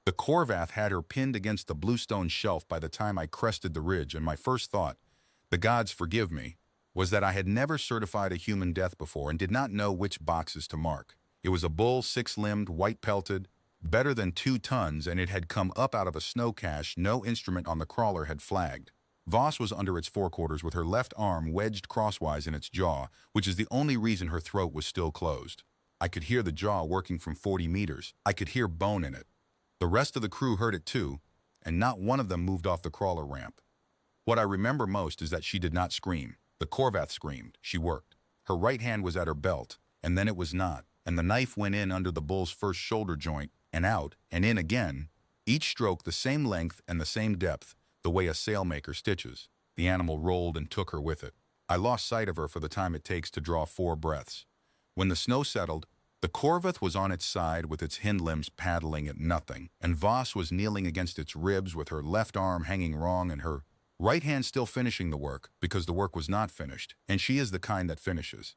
The Corvath had her pinned against the bluestone shelf by the time I crested the ridge, and my first thought, the gods forgive me, was that I had never certified a human death before and did not know which boxes to mark. It was a bull, six-limbed, white-pelted, better than 2 tons, and it had come up out of a snow cache no instrument on the crawler had flagged. Voss was under its forequarters with her left arm wedged crosswise in its jaw, which is the only reason her throat was still closed. I could hear the jaw working from 40 meters. I could hear bone in it. The rest of the crew heard it too, and not one of them moved off the crawler ramp. What I remember most is that she did not scream. The Corvath screamed. She worked. Her right hand was at her belt, and then it was not, and the knife went in under the bull's first shoulder joint, and out, and in again, each stroke the same length and the same depth, the way a sailmaker stitches. The animal rolled and took her with it. I lost sight of her for the time it takes to draw 4 breaths. When the snow settled, the Corvath was on its side with its hind limbs paddling at nothing, and Voss was kneeling against its ribs with her left arm hanging wrong and her right hand still finishing the work because the work was not finished, and she is the kind that finishes.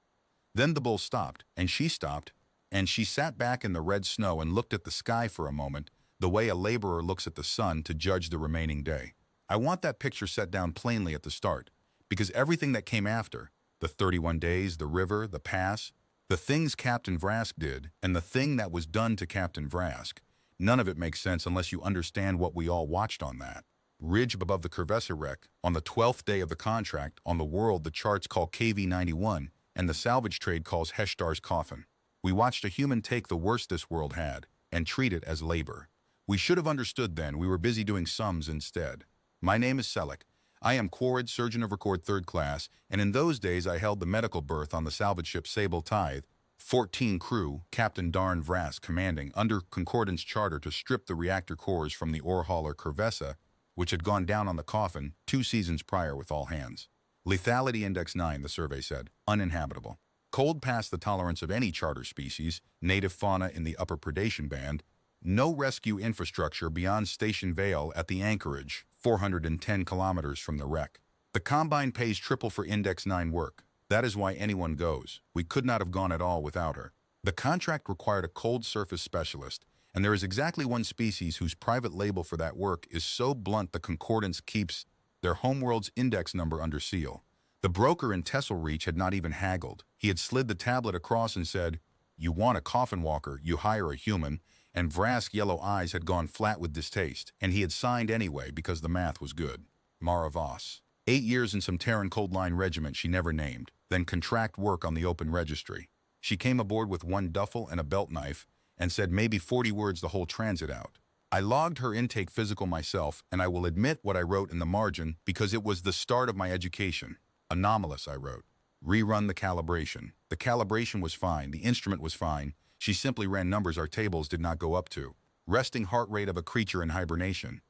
Then the bull stopped, and she stopped, and she sat back in the red snow and looked at the sky for a moment, the way a laborer looks at the sun to judge the remaining day. I want that picture set down plainly at the start, because everything that came after, the 31 days, the river, the pass, the things Captain Vrask did, and the thing that was done to Captain Vrask, none of it makes sense unless you understand what we all watched on that ridge above the Curvessa wreck, on the 12th day of the contract, on the world the charts call KV-91, and the salvage trade calls Heshtar's coffin. We watched a human take the worst this world had, and treat it as labor. We should have understood then. We were busy doing sums instead. My name is Selleck. I am Quarid, Surgeon of Record 3rd Class, and in those days I held the medical berth on the salvage ship Sable Tithe, 14 crew, Captain Darn Vrask commanding, under Concordance charter to strip the reactor cores from the ore hauler Curvessa, which had gone down on the coffin 2 seasons prior with all hands. Lethality Index 9, the survey said, uninhabitable. Cold past the tolerance of any charter species, native fauna in the upper predation band, no rescue infrastructure beyond Station Vale at the anchorage, 410 kilometers from the wreck. The Combine pays triple for Index 9 work. That is why anyone goes. We could not have gone at all without her. The contract required a cold surface specialist, and there is exactly one species whose private label for that work is so blunt the Concordance keeps their homeworld's index number under seal. The broker in Tessel Reach had not even haggled. He had slid the tablet across and said, "You want a coffin walker, you hire a human," and Vrask's yellow eyes had gone flat with distaste, and he had signed anyway because the math was good. Mara Voss. 8 years in some Terran Cold Line regiment she never named, then contract work on the open registry. She came aboard with 1 duffel and a belt knife, and said maybe 40 words the whole transit out. I logged her intake physical myself, and I will admit what I wrote in the margin because it was the start of my education. Anomalous, I wrote. Rerun the calibration. The calibration was fine, the instrument was fine, she simply ran numbers our tables did not go up to. Resting heart rate of a creature in hibernation.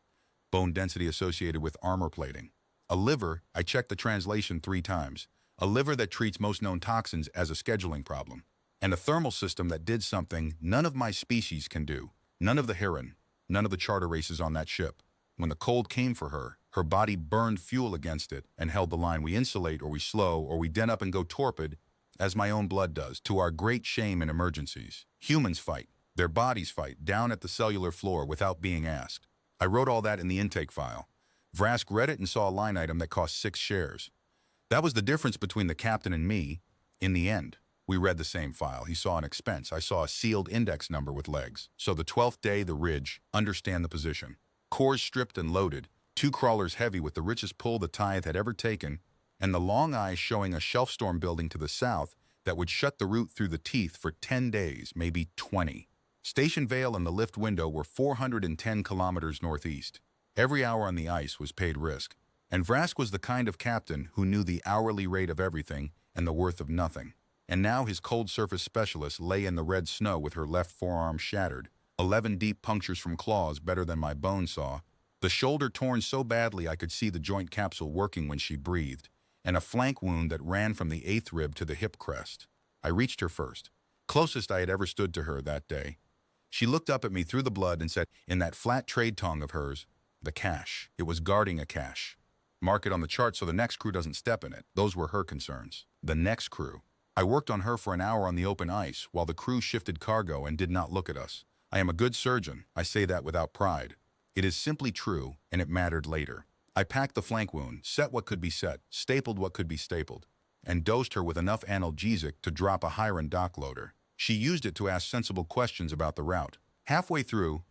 Bone density associated with armor plating. A liver, I checked the translation 3 times. A liver that treats most known toxins as a scheduling problem. And a thermal system that did something none of my species can do. None of the Heron, none of the charter races on that ship. When the cold came for her, her body burned fuel against it and held the line. We insulate or we slow or we den up and go torpid, as my own blood does, to our great shame in emergencies. Humans fight. Their bodies fight, down at the cellular floor without being asked. I wrote all that in the intake file. Vrask read it and saw a line item that cost 6 shares. That was the difference between the captain and me, in the end. We read the same file. He saw an expense. I saw a sealed index number with legs. So the 12th day, the ridge, understand the position. Cores stripped and loaded, 2 crawlers heavy with the richest pull the Tithe had ever taken, and the long eyes showing a shelf storm building to the south that would shut the route through the teeth for 10 days, maybe 20. Station Vale and the lift window were 410 kilometers northeast. Every hour on the ice was paid risk, and Vrask was the kind of captain who knew the hourly rate of everything and the worth of nothing. And now his cold surface specialist lay in the red snow with her left forearm shattered, 11 deep punctures from claws better than my bone saw, the shoulder torn so badly I could see the joint capsule working when she breathed, and a flank wound that ran from the 8th rib to the hip crest. I reached her first, closest I had ever stood to her that day. She looked up at me through the blood and said, in that flat trade tongue of hers, "The cache." It was guarding a cache. Mark it on the chart so the next crew doesn't step in it. Those were her concerns. The next crew. I worked on her for an hour on the open ice while the crew shifted cargo and did not look at us. I am a good surgeon. I say that without pride. It is simply true, and it mattered later. I packed the flank wound, set what could be set, stapled what could be stapled, and dosed her with enough analgesic to drop a Hiron dock loader. She used it to ask sensible questions about the route. Halfway through,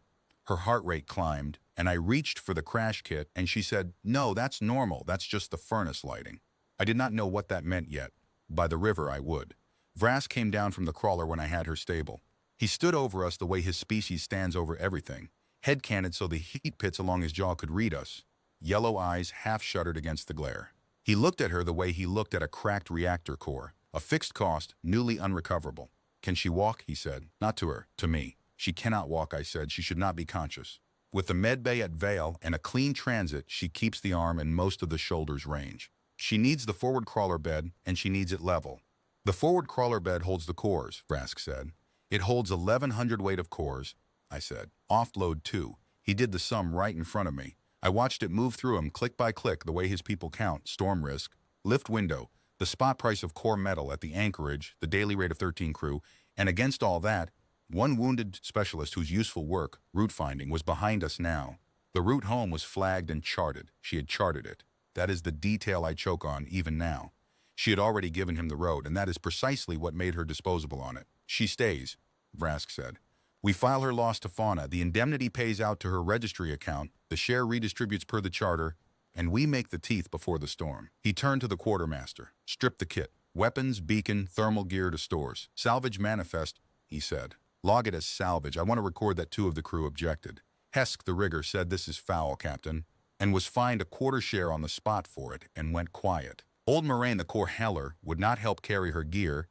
her heart rate climbed, and I reached for the crash kit, and she said, "No, that's normal. That's just the furnace lighting." I did not know what that meant yet. By the river, I would. Vrask came down from the crawler when I had her stable. He stood over us the way his species stands over everything, head canted so the heat pits along his jaw could read us, yellow eyes half shuttered against the glare. He looked at her the way he looked at a cracked reactor core, a fixed cost, newly unrecoverable. "Can she walk?" he said. "Not to her, to me." "She cannot walk," I said. "She should not be conscious. With the med bay at Vale and a clean transit, she keeps the arm and most of the shoulders range. She needs the forward crawler bed, and she needs it level." "The forward crawler bed holds the cores," Vrask said. "It holds 1,100 weight of cores," I said. "Offload 2. He did the sum right in front of me. I watched it move through him click by click the way his people count: storm risk, lift window, the spot price of core metal at the anchorage, the daily rate of 13 crew, and against all that, one wounded specialist whose useful work, route finding, was behind us now. The route home was flagged and charted. She had charted it. That is the detail I choke on even now. She had already given him the road, and that is precisely what made her disposable on it. "She stays," Vrask said. "We file her loss to Fauna, the indemnity pays out to her registry account, the share redistributes per the charter, and we make the teeth before the storm." He turned to the quartermaster. "Strip the kit. Weapons, beacon, thermal gear to stores. Salvage manifest," he said. "Log it as salvage. I want to record that 2 of the crew objected." Hesk, the rigger, said, "This is foul, Captain," and was fined a quarter share on the spot for it, and went quiet. Old Moraine, the core heller, would not help carry her gear,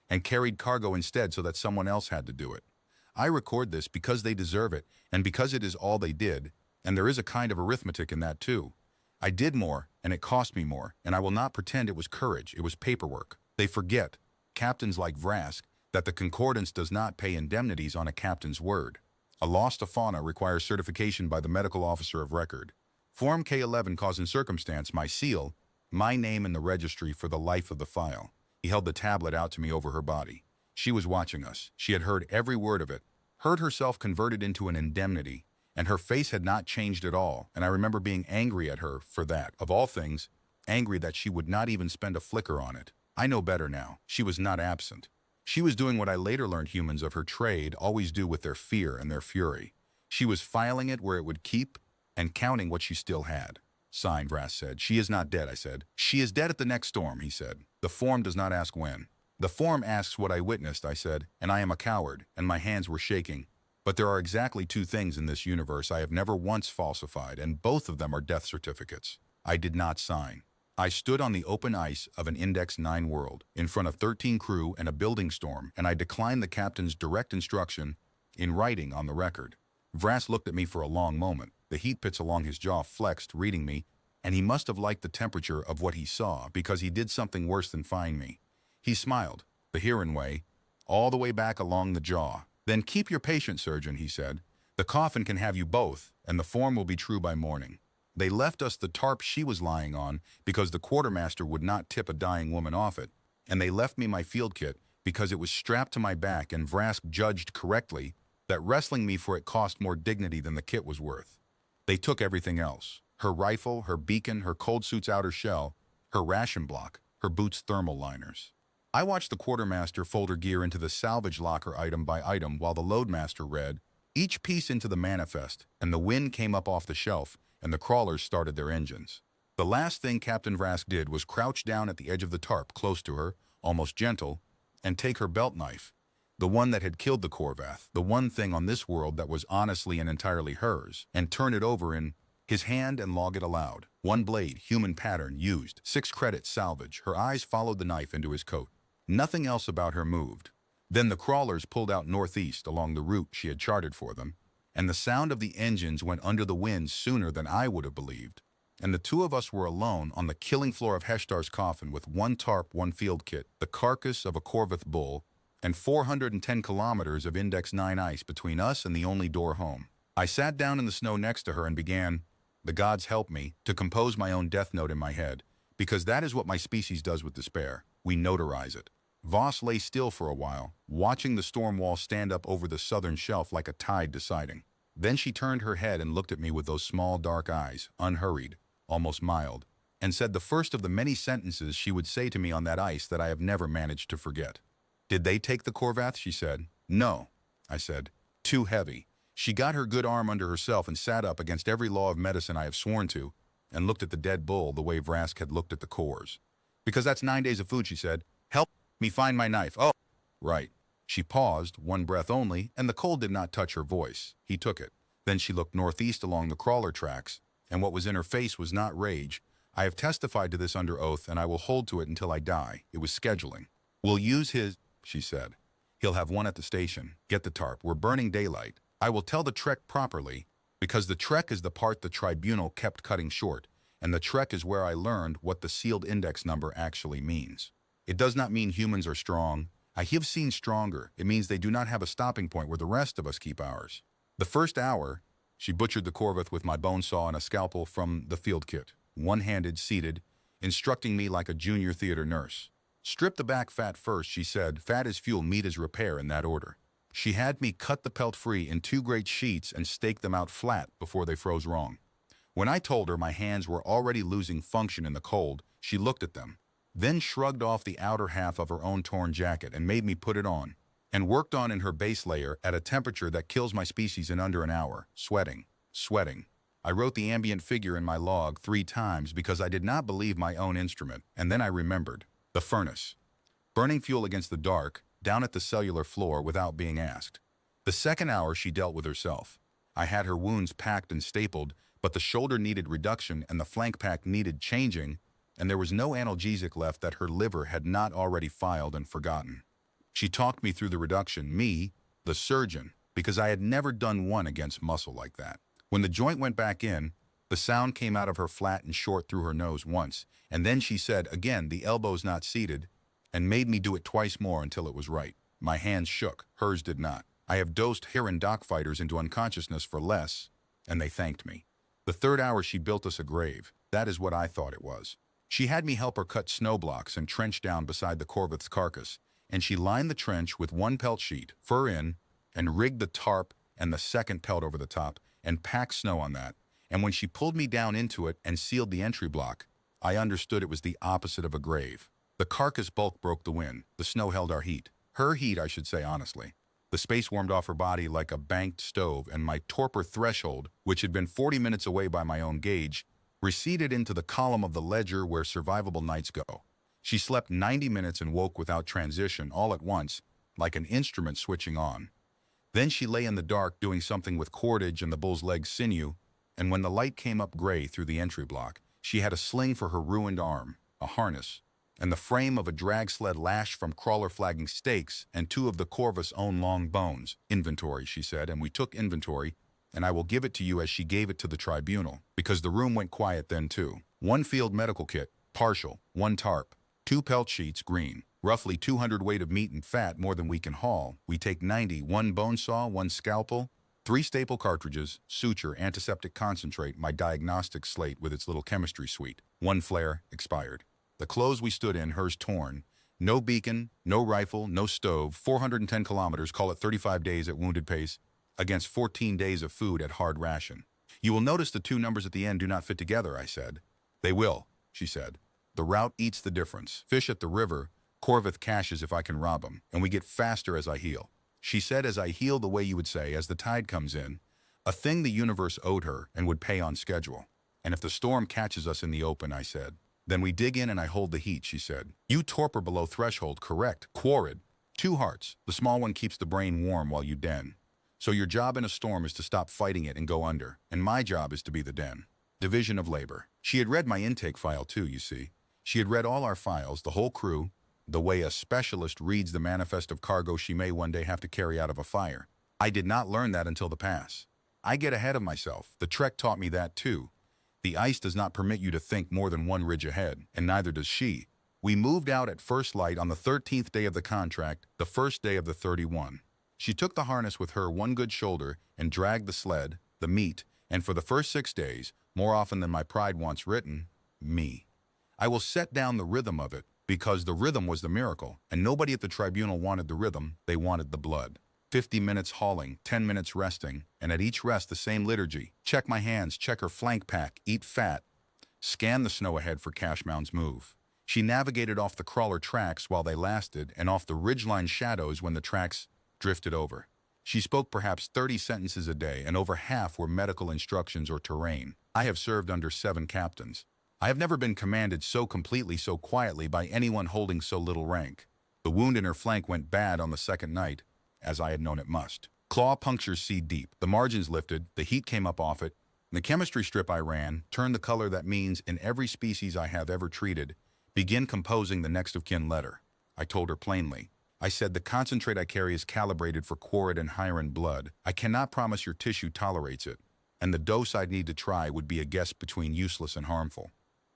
and carried cargo instead so that someone else had to do it. I record this because they deserve it, and because it is all they did, and there is a kind of arithmetic in that too. I did more, and it cost me more, and I will not pretend it was courage, it was paperwork. They forget, captains like Vrask, that the concordance does not pay indemnities on a captain's word. A loss to Fauna requires certification by the medical officer of record. Form K11 cause and circumstance, my seal, my name in the registry for the life of the file. He held the tablet out to me over her body. She was watching us. She had heard every word of it, heard herself converted into an indemnity, and her face had not changed at all, and I remember being angry at her for that, of all things, angry that she would not even spend a flicker on it. I know better now. She was not absent. She was doing what I later learned humans of her trade always do with their fear and their fury. She was filing it where it would keep and counting what she still had. "Signed," Vrask said. "She is not dead," I said. "She is dead at the next storm," he said. "The form does not ask when." "The form asks what I witnessed," I said, "and I am a coward," and my hands were shaking. "But there are exactly 2 things in this universe I have never once falsified, and both of them are death certificates." I did not sign. I stood on the open ice of an Index 9 world, in front of 13 crew and a building storm, and I declined the captain's direct instruction in writing on the record. Vrask looked at me for a long moment. The heat pits along his jaw flexed, reading me, and he must have liked the temperature of what he saw, because he did something worse than fine me. He smiled, the Huron way, all the way back along the jaw. "Then keep your patience, surgeon," he said. "The coffin can have you both, and the form will be true by morning." They left us the tarp she was lying on because the quartermaster would not tip a dying woman off it, and they left me my field kit because it was strapped to my back, and Vrask judged correctly that wrestling me for it cost more dignity than the kit was worth. They took everything else: her rifle, her beacon, her cold suit's outer shell, her ration block, her boots' thermal liners. I watched the quartermaster fold her gear into the salvage locker item by item while the loadmaster read each piece into the manifest, and the wind came up off the shelf, and the crawlers started their engines. The last thing Captain Vrask did was crouch down at the edge of the tarp close to her, almost gentle, and take her belt knife, the one that had killed the Corvath, the one thing on this world that was honestly and entirely hers, and turn it over in his hand and log it aloud. 1 blade, human pattern, used. 6 credits, salvage. Her eyes followed the knife into his coat. Nothing else about her moved. Then the crawlers pulled out northeast along the route she had charted for them, and the sound of the engines went under the wind sooner than I would have believed. And the 2 of us were alone on the killing floor of Heshtar's coffin with 1 tarp, 1 field kit, the carcass of a Corvath bull, and 410 kilometers of Index 9 ice between us and the only door home. I sat down in the snow next to her and began, the gods help me, to compose my own death note in my head, because that is what my species does with despair. We notarize it. Voss lay still for a while, watching the storm wall stand up over the southern shelf like a tide deciding. Then she turned her head and looked at me with those small dark eyes, unhurried, almost mild, and said the first of the many sentences she would say to me on that ice that I have never managed to forget. "Did they take the Corvath?" she said. "No," I said. "Too heavy." She got her good arm under herself and sat up against every law of medicine I have sworn to, and looked at the dead bull the way Vrask had looked at the cores. "Because that's 9 days of food," she said. "Help me find my knife." "Oh, right." She paused, one breath only, and the cold did not touch her voice. He took it. Then she looked northeast along the crawler tracks, and what was in her face was not rage. I have testified to this under oath, and I will hold to it until I die. It was scheduling. "We'll use his," she said. "He'll have one at the station. Get the tarp. We're burning daylight. I will tell the trek properly, because the trek is the part the tribunal kept cutting short, and the trek is where I learned what the sealed index number actually means. It does not mean humans are strong. I have seen stronger. It means they do not have a stopping point where the rest of us keep ours. The first hour," she butchered the Corvath with my bone saw and a scalpel from the field kit, one-handed, seated, instructing me like a junior theater nurse. "Strip the back fat first," she said. "Fat is fuel, meat is repair, in that order." She had me cut the pelt free in 2 great sheets and stake them out flat before they froze wrong. When I told her my hands were already losing function in the cold, she looked at them, then shrugged off the outer half of her own torn jacket and made me put it on, and worked on in her base layer at a temperature that kills my species in under an hour, sweating. I wrote the ambient figure in my log 3 times because I did not believe my own instrument, and then I remembered. The furnace. Burning fuel against the dark, down at the cellular floor without being asked. The second hour she dealt with herself. I had her wounds packed and stapled, but the shoulder needed reduction and the flank pack needed changing, and there was no analgesic left that her liver had not already filed and forgotten. She talked me through the reduction, me, the surgeon, because I had never done one against muscle like that. When the joint went back in, the sound came out of her flat and short through her nose once, and then she said, again, the elbow's not seated, and made me do it twice more until it was right. My hands shook, hers did not. I have dosed Heron dock fighters into unconsciousness for less, and they thanked me. The third hour she built us a grave. That is what I thought it was. She had me help her cut snow blocks and trench down beside the Corvath's carcass, and she lined the trench with 1 pelt sheet, fur in, and rigged the tarp and the second pelt over the top, and packed snow on that. And when she pulled me down into it and sealed the entry block, I understood it was the opposite of a grave. The carcass bulk broke the wind. The snow held our heat. Her heat, I should say, honestly. The space warmed off her body like a banked stove, and my torpor threshold, which had been 40 minutes away by my own gauge, receded into the column of the ledger where survivable nights go. She slept 90 minutes and woke without transition, all at once, like an instrument switching on. Then she lay in the dark doing something with cordage and the bull's leg sinew, and when the light came up gray through the entry block, she had a sling for her ruined arm, a harness, and the frame of a drag sled lashed from crawler flagging stakes and 2 of the Corvus' own long bones. "Inventory," she said, and we took inventory, and I will give it to you as she gave it to the tribunal, because the room went quiet then too. 1 field medical kit, partial, 1 tarp, 2 pelt sheets, green, roughly 200 weight of meat and fat, more than we can haul. We take 90, 1 bone saw, 1 scalpel, 3 staple cartridges, suture, antiseptic concentrate, my diagnostic slate with its little chemistry suite, 1 flare, expired. The clothes we stood in, hers torn, no beacon, no rifle, no stove, 410 kilometers, call it 35 days at wounded pace, against 14 days of food at hard ration. "You will notice the 2 numbers at the end do not fit together," I said. "They will," she said. "The route eats the difference. Fish at the river, Corvath caches if I can rob 'em, and we get faster as I heal." She said, as I heal the way you would say, as the tide comes in, a thing the universe owed her and would pay on schedule. "And if the storm catches us in the open," I said, "then we dig in and I hold the heat," she said. "You torpor below threshold, correct, quarrid. 2 hearts. The small one keeps the brain warm while you den. So your job in a storm is to stop fighting it and go under, and my job is to be the den." Division of labor. She had read my intake file too, you see. She had read all our files, the whole crew, the way a specialist reads the manifest of cargo she may one day have to carry out of a fire. I did not learn that until the pass. I get ahead of myself. The trek taught me that too. The ice does not permit you to think more than 1 ridge ahead, and neither does she. We moved out at first light on the 13th day of the contract, the first day of the 31. She took the harness with her 1 good shoulder and dragged the sled, the meat, and for the first 6 days, more often than my pride wants written, me. I will set down the rhythm of it, because the rhythm was the miracle, and nobody at the tribunal wanted the rhythm, they wanted the blood. 50 minutes hauling, 10 minutes resting, and at each rest the same liturgy. Check my hands, check her flank pack, eat fat, scan the snow ahead for cache mounds move. She navigated off the crawler tracks while they lasted and off the ridgeline shadows when the tracks drifted over. She spoke perhaps 30 sentences a day, and over half were medical instructions or terrain. I have served under 7 captains. I have never been commanded so completely, so quietly by anyone holding so little rank. The wound in her flank went bad on the second night, as I had known it must. Claw punctures seed deep. The margins lifted, the heat came up off it, and the chemistry strip I ran turned the color that means in every species I have ever treated, begin composing the next of kin letter. I told her plainly. I said the concentrate I carry is calibrated for quarid and hyarin blood. I cannot promise your tissue tolerates it, and the dose I'd need to try would be a guess between useless and harmful.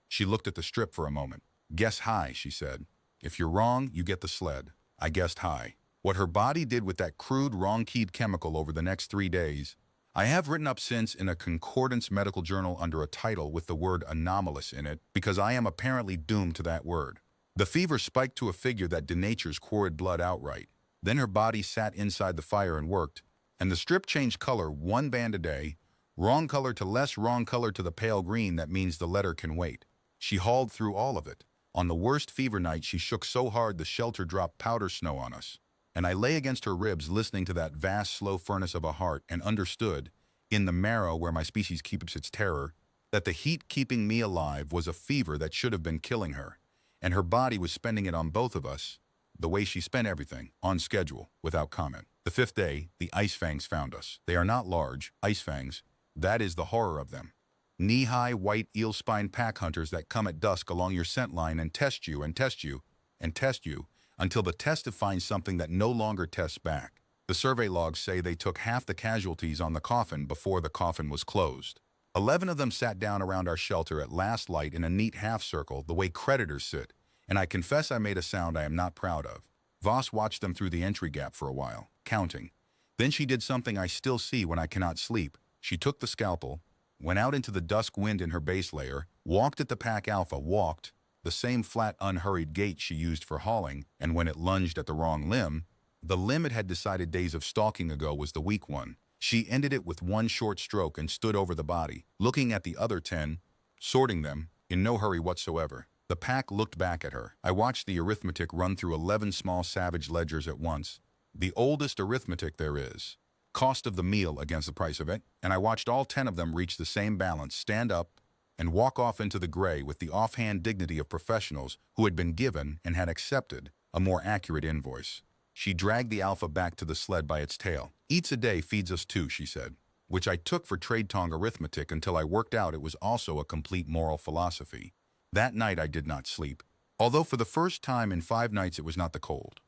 She looked at the strip for a moment. Guess high, she said. If you're wrong, you get the sled. I guessed high. What her body did with that crude, wrong-keyed chemical over the next 3 days, I have written up since in a concordance medical journal under a title with the word anomalous in it, because I am apparently doomed to that word. The fever spiked to a figure that denatures quarid blood outright. Then her body sat inside the fire and worked, and the strip changed color 1 band a day, wrong color to less wrong color to the pale green that means the letter can wait. She hauled through all of it. On the worst fever night, she shook so hard the shelter dropped powder snow on us. And I lay against her ribs listening to that vast, slow furnace of a heart and understood, in the marrow where my species keeps its terror, that the heat keeping me alive was a fever that should have been killing her, and her body was spending it on both of us, the way she spent everything, on schedule, without comment. The 5th day, the ice fangs found us. They are not large, ice fangs. That is the horror of them. Knee-high, white eel-spine pack hunters that come at dusk along your scent line and test you and test you and test you, until the test finds something that no longer tests back. The survey logs say they took half the casualties on the coffin before the coffin was closed. 11 of them sat down around our shelter at last light in a neat half circle, the way creditors sit, and I confess I made a sound I am not proud of. Voss watched them through the entry gap for a while, counting. Then she did something I still see when I cannot sleep. She took the scalpel, went out into the dusk wind in her base layer, walked at the pack alpha, walked, the same flat, unhurried gait she used for hauling, and when it lunged at the wrong limb, the limb it had decided days of stalking ago was the weak one. She ended it with 1 short stroke and stood over the body, looking at the other 10, sorting them, in no hurry whatsoever. The pack looked back at her. I watched the arithmetic run through 11 small savage ledgers at once, the oldest arithmetic there is. Cost of the meal against the price of it, and I watched all 10 of them reach the same balance, stand up, and walk off into the gray with the offhand dignity of professionals who had been given and had accepted a more accurate invoice. She dragged the alpha back to the sled by its tail. Eats a day, feeds us 2, she said, which I took for trade tongue arithmetic until I worked out it was also a complete moral philosophy. That night I did not sleep, although for the first time in 5 nights it was not the cold.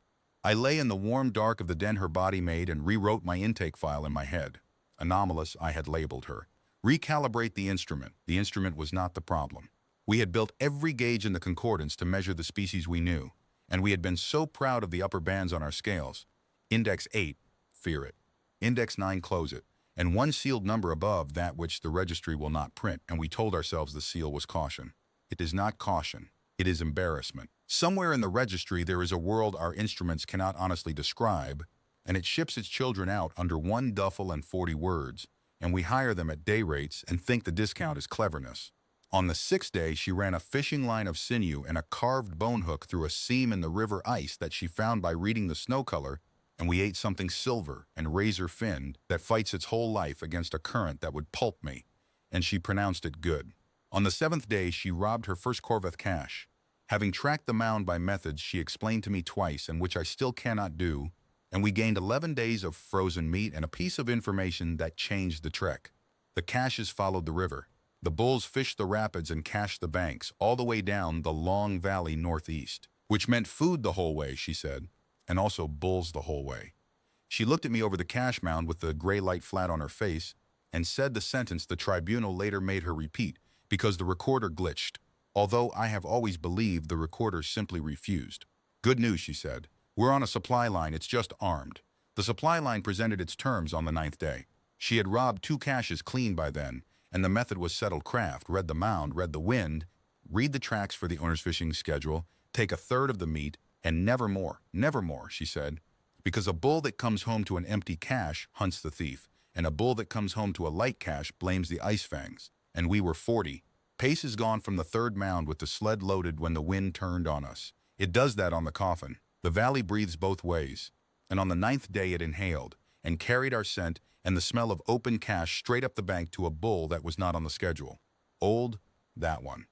I lay in the warm dark of the den her body made and rewrote my intake file in my head. Anomalous, I had labeled her. Recalibrate the instrument. The instrument was not the problem. We had built every gauge in the concordance to measure the species we knew, and we had been so proud of the upper bands on our scales. Index 8, fear it. Index 9, close it. And 1 sealed number above that which the registry will not print, and we told ourselves the seal was caution. It is not caution. It is embarrassment. Somewhere in the registry there is a world our instruments cannot honestly describe, and it ships its children out under 1 duffel and 40 words, and we hire them at day rates and think the discount is cleverness. On the 6th day, she ran a fishing line of sinew and a carved bone hook through a seam in the river ice that she found by reading the snow color, and we ate something silver and razor-finned that fights its whole life against a current that would pulp me, and she pronounced it good. On the 7th day, she robbed her first Corveth cache. Having tracked the mound by methods she explained to me twice and which I still cannot do, and we gained 11 days of frozen meat and a piece of information that changed the trek. The caches followed the river. The bulls fished the rapids and cached the banks, all the way down the long valley northeast, which meant food the whole way, she said, and also bulls the whole way. She looked at me over the cache mound with the gray light flat on her face and said the sentence the tribunal later made her repeat because the recorder glitched, although I have always believed the recorder simply refused. Good news, she said. We're on a supply line, it's just armed. The supply line presented its terms on the 9th day. She had robbed 2 caches clean by then, and the method was settled craft, read the mound, read the wind, read the tracks for the owner's fishing schedule, Take a third of the meat, and never more, she said. Because a bull that comes home to an empty cache hunts the thief, and a bull that comes home to a light cache blames the ice fangs. And we were 40 paces gone from the third mound with the sled loaded when the wind turned on us. It does that on the coffin. The valley breathes both ways. And on the 9th day it inhaled, and carried our scent and the smell of open cache straight up the bank to a bull that was not on the schedule. Old, that one.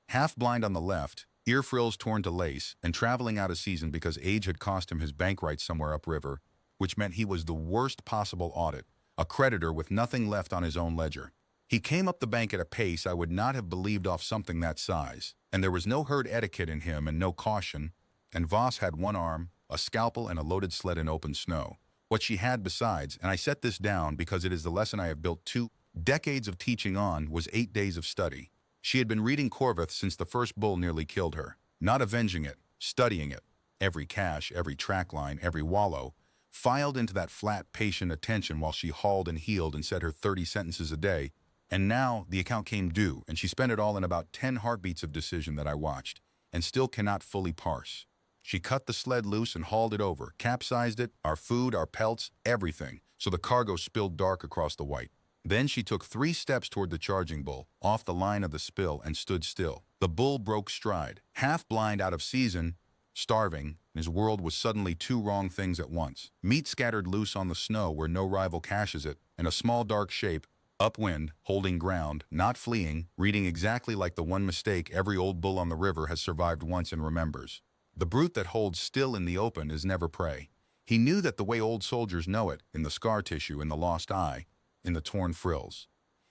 Half blind on the left, ear frills torn to lace, and traveling out of season because age had cost him his bank rights somewhere upriver, which meant he was the worst possible audit, a creditor with nothing left on his own ledger. He came up the bank at a pace I would not have believed off something that size, and there was no herd etiquette in him and no caution, and Voss had one arm, a scalpel, and a loaded sled in open snow. What she had besides, and I set this down because it is the lesson I have built 2 decades of teaching on, was 8 days of study. She had been reading Corvus since the first bull nearly killed her, not avenging it, studying it. Every cache, every track line, every wallow, filed into that flat, patient attention while she hauled and healed and said her 30 sentences a day. And now the account came due, and she spent it all in about 10 heartbeats of decision that I watched, and still cannot fully parse. She cut the sled loose and hauled it over, capsized it, our food, our pelts, everything, so the cargo spilled dark across the white. Then she took 3 steps toward the charging bull, off the line of the spill, and stood still. The bull broke stride, half blind, out of season, starving, and his world was suddenly 2 wrong things at once. Meat scattered loose on the snow where no rival caches it, and a small dark shape, upwind, holding ground, not fleeing, reading exactly like the one mistake every old bull on the river has survived once and remembers. The brute that holds still in the open is never prey. He knew that the way old soldiers know it, in the scar tissue, in the lost eye, in the torn frills.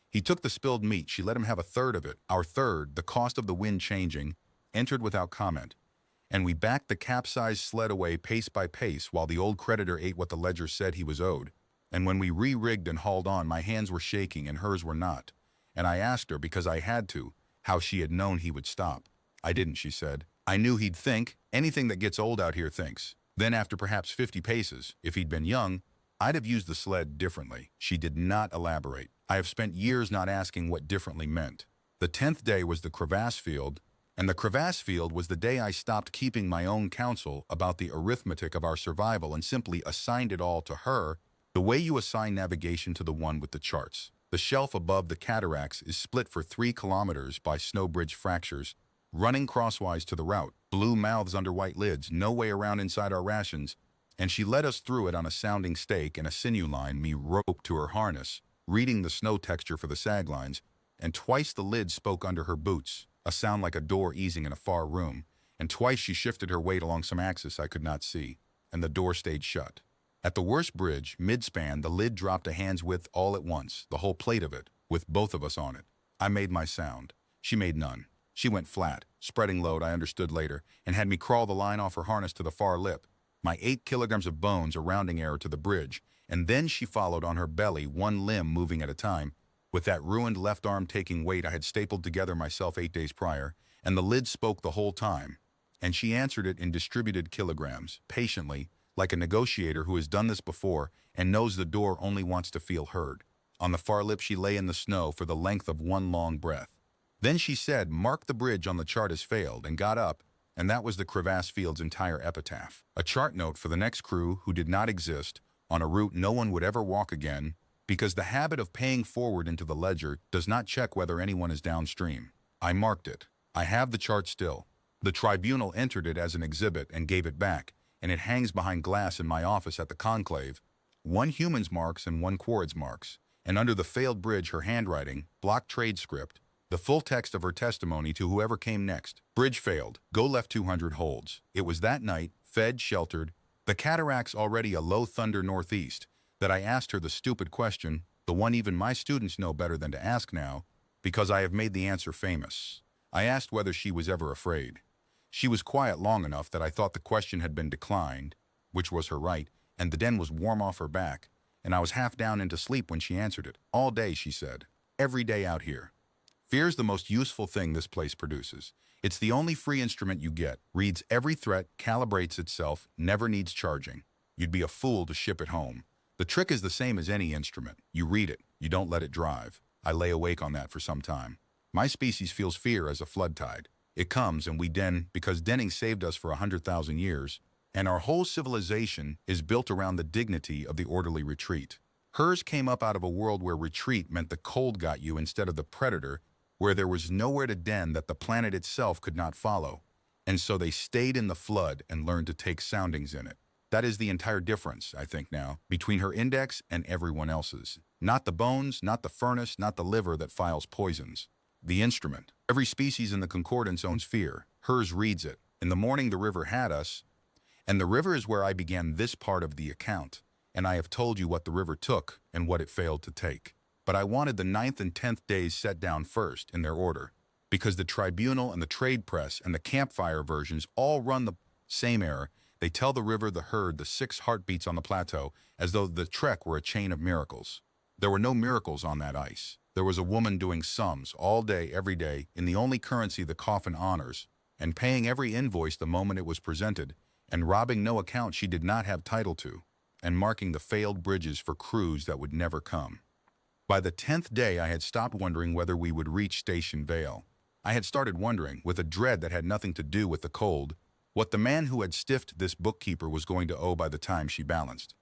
He took the spilled meat. She let him have a third of it. Our third, the cost of the wind changing, entered without comment. And we backed the capsized sled away pace by pace while the old creditor ate what the ledger said he was owed. And when we re-rigged and hauled on, my hands were shaking and hers were not. And I asked her, because I had to, how she had known he would stop. I didn't, she said. I knew he'd think. Anything that gets old out here thinks. Then after perhaps 50 paces, if he'd been young, I'd have used the sled differently. She did not elaborate. I have spent years not asking what differently meant. The 10th day was the crevasse field, and the crevasse field was the day I stopped keeping my own counsel about the arithmetic of our survival and simply assigned it all to her, the way you assign navigation to the one with the charts. The shelf above the cataracts is split for 3 kilometers by snow bridge fractures, running crosswise to the route, blue mouths under white lids, no way around inside our rations, and she led us through it on a sounding stake and a sinew line, me roped to her harness, reading the snow texture for the sag lines, and twice the lid spoke under her boots, a sound like a door easing in a far room, and twice she shifted her weight along some axis I could not see, and the door stayed shut. At the worst bridge, mid-span, the lid dropped a hand's width all at once, the whole plate of it, with both of us on it. I made my sound. She made none. She went flat, spreading load, I understood later, and had me crawl the line off her harness to the far lip. My 8 kilograms of bones, a rounding error to the bridge, and then she followed on her belly, one limb moving at a time, with that ruined left arm taking weight I had stapled together myself 8 days prior, and the lid spoke the whole time. And she answered it in distributed kilograms, patiently, like a negotiator who has done this before and knows the door only wants to feel heard. On the far lip she lay in the snow for the length of one long breath. Then she said, "Mark the bridge on the chart has failed," and got up, and that was the crevasse field's entire epitaph. A chart note for the next crew who did not exist, on a route no one would ever walk again, because the habit of paying forward into the ledger does not check whether anyone is downstream. I marked it. I have the chart still. The tribunal entered it as an exhibit and gave it back, and it hangs behind glass in my office at the conclave. 1 human's marks and 1 Quarit's marks, and under the failed bridge her handwriting, block trade script, the full text of her testimony to whoever came next. Bridge failed. Go left 200 holds. It was that night, fed, sheltered, the cataracts already a low thunder northeast, that I asked her the stupid question, the one even my students know better than to ask now, because I have made the answer famous. I asked whether she was ever afraid. She was quiet long enough that I thought the question had been declined, which was her right, and the den was warm off her back, and I was half down into sleep when she answered it. All day, she said. Every day out here. Fear's the most useful thing this place produces. It's the only free instrument you get, reads every threat, calibrates itself, never needs charging. You'd be a fool to ship it home. The trick is the same as any instrument. You read it, you don't let it drive. I lay awake on that for some time. My species feels fear as a flood tide. It comes and we den because denning saved us for 100,000 years, and our whole civilization is built around the dignity of the orderly retreat. Hers came up out of a world where retreat meant the cold got you instead of the predator, where there was nowhere to den that the planet itself could not follow. And so they stayed in the flood and learned to take soundings in it. That is the entire difference, I think now, between her index and everyone else's. Not the bones, not the furnace, not the liver that files poisons. The instrument. Every species in the concordance owns fear. Hers reads it. In the morning the river had us, and the river is where I began this part of the account, and I have told you what the river took and what it failed to take. But I wanted the 9th and 10th days set down first in their order, because the tribunal and the trade press and the campfire versions all run the same error. They tell the river, the herd, the 6 heartbeats on the plateau, as though the trek were a chain of miracles. There were no miracles on that ice. There was a woman doing sums all day, every day, in the only currency the coffin honors, and paying every invoice the moment it was presented, and robbing no account she did not have title to, and marking the failed bridges for crews that would never come. By the 10th day I had stopped wondering whether we would reach Station Vale. I had started wondering, with a dread that had nothing to do with the cold, what the man who had stiffed this bookkeeper was going to owe by the time she balanced.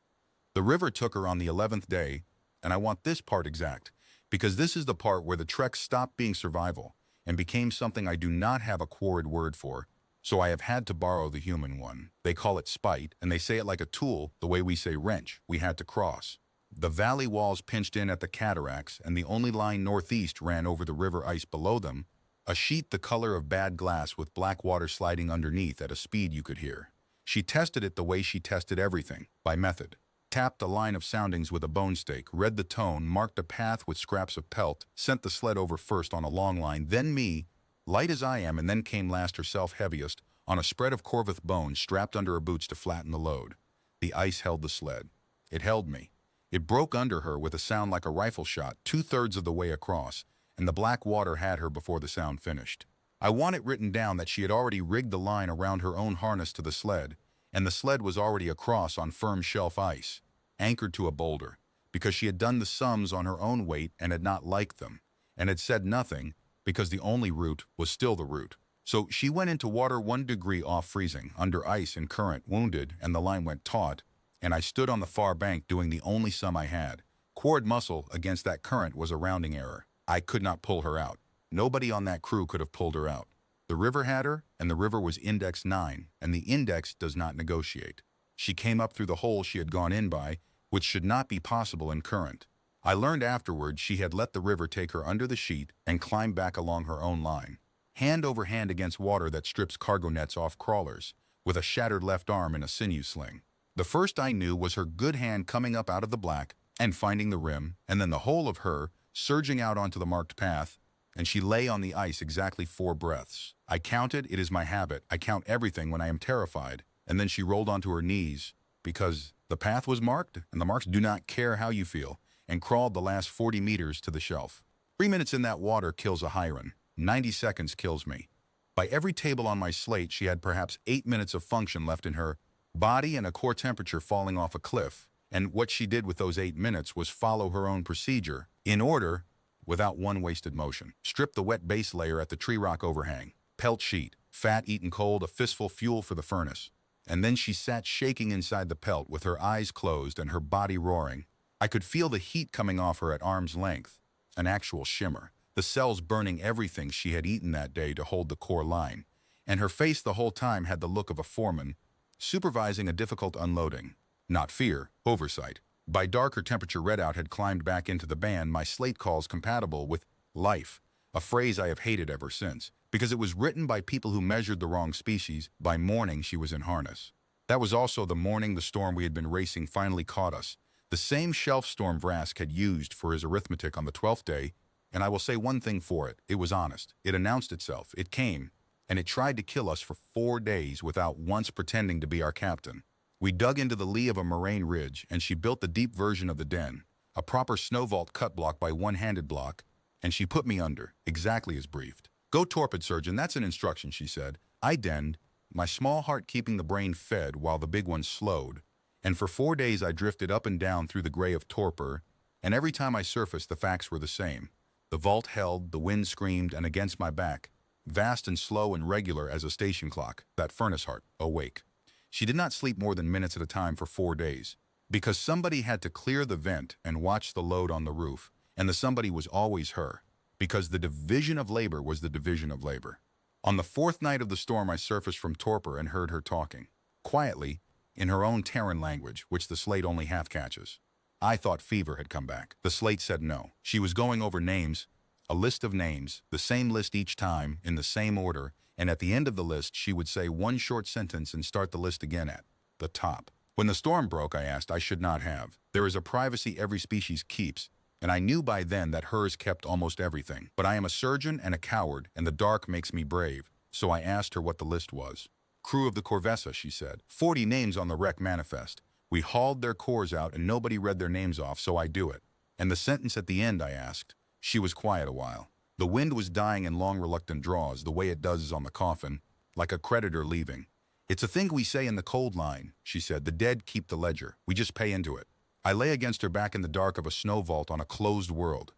The river took her on the 11th day, and I want this part exact, because this is the part where the trek stopped being survival and became something I do not have a quarried word for, so I have had to borrow the human one. They call it spite, and they say it like a tool, the way we say wrench. We had to cross. The valley walls pinched in at the cataracts, and the only line northeast ran over the river ice below them, a sheet the color of bad glass with black water sliding underneath at a speed you could hear. She tested it the way she tested everything, by method. Tapped a line of soundings with a bone stake, read the tone, marked a path with scraps of pelt, sent the sled over first on a long line, then me, light as I am, and then came last herself heaviest, on a spread of Corvith bone strapped under her boots to flatten the load. The ice held the sled. It held me. It broke under her with a sound like a rifle shot, 2/3 of the way across, and the black water had her before the sound finished. I want it written down that she had already rigged the line around her own harness to the sled, and the sled was already across on firm shelf ice, anchored to a boulder, because she had done the sums on her own weight and had not liked them, and had said nothing, because the only route was still the route. So she went into water 1 degree off freezing, under ice and current, wounded, and the line went taut, and I stood on the far bank doing the only sum I had. Cord muscle against that current was a rounding error. I could not pull her out. Nobody on that crew could have pulled her out. The river had her, and the river was Index 9, and the index does not negotiate. She came up through the hole she had gone in by, which should not be possible in current. I learned afterwards she had let the river take her under the sheet and climb back along her own line, hand over hand against water that strips cargo nets off crawlers, with a shattered left arm in a sinew sling. The first I knew was her good hand coming up out of the black and finding the rim, and then the whole of her surging out onto the marked path, and she lay on the ice exactly 4 breaths. I counted, it is my habit, I count everything when I am terrified, and then she rolled onto her knees, because the path was marked, and the marks do not care how you feel, and crawled the last 40 meters to the shelf. 3 minutes in that water kills a Hyron. 90 seconds kills me. By every table on my slate, she had perhaps 8 minutes of function left in her body and a core temperature falling off a cliff, and what she did with those 8 minutes was follow her own procedure, in order, without one wasted motion. Strip the wet base layer at the tree rock overhang, pelt sheet, fat eaten cold, a fistful fuel for the furnace. And then she sat shaking inside the pelt with her eyes closed and her body roaring. I could feel the heat coming off her at arm's length, an actual shimmer, the cells burning everything she had eaten that day to hold the core line, and her face the whole time had the look of a foreman supervising a difficult unloading. Not fear, oversight. By dark her temperature readout had climbed back into the band, my slate calls compatible with life, a phrase I have hated ever since, because it was written by people who measured the wrong species. By morning she was in harness. That was also the morning the storm we had been racing finally caught us. The same shelf storm Vrask had used for his arithmetic on the 12th day, and I will say one thing for it, it was honest. It announced itself, it came, and it tried to kill us for 4 days without once pretending to be our captain. We dug into the lee of a moraine ridge, and she built the deep version of the den, a proper snow vault cut block by one-handed block, and she put me under, exactly as briefed. Go torpid, surgeon, that's an instruction, she said. I denned, my small heart keeping the brain fed while the big one slowed, and for 4 days I drifted up and down through the gray of torpor, and every time I surfaced the facts were the same. The vault held, the wind screamed, and against my back, vast and slow and regular as a station clock, that furnace heart, awake. She did not sleep more than minutes at a time for 4 days, because somebody had to clear the vent and watch the load on the roof, and the somebody was always her, because the division of labor was the division of labor. On the 4th night of the storm, I surfaced from torpor and heard her talking, quietly, in her own Terran language, which the slate only half catches. I thought fever had come back. The slate said no. She was going over names, a list of names, the same list each time, in the same order, and at the end of the list she would say one short sentence and start the list again at the top. When the storm broke, I asked, I should not have. There is a privacy every species keeps, and I knew by then that hers kept almost everything. But I am a surgeon and a coward, and the dark makes me brave, so I asked her what the list was. Crew of the Corvessa, she said. 40 names on the wreck manifest. We hauled their cores out and nobody read their names off, so I do it. And the sentence at the end, I asked. She was quiet a while. The wind was dying in long reluctant draws, the way it does on the coffin, like a creditor leaving. It's a thing we say in the cold line, she said. The dead keep the ledger. We just pay into it. I lay against her back in the dark of a snow vault on a closed world,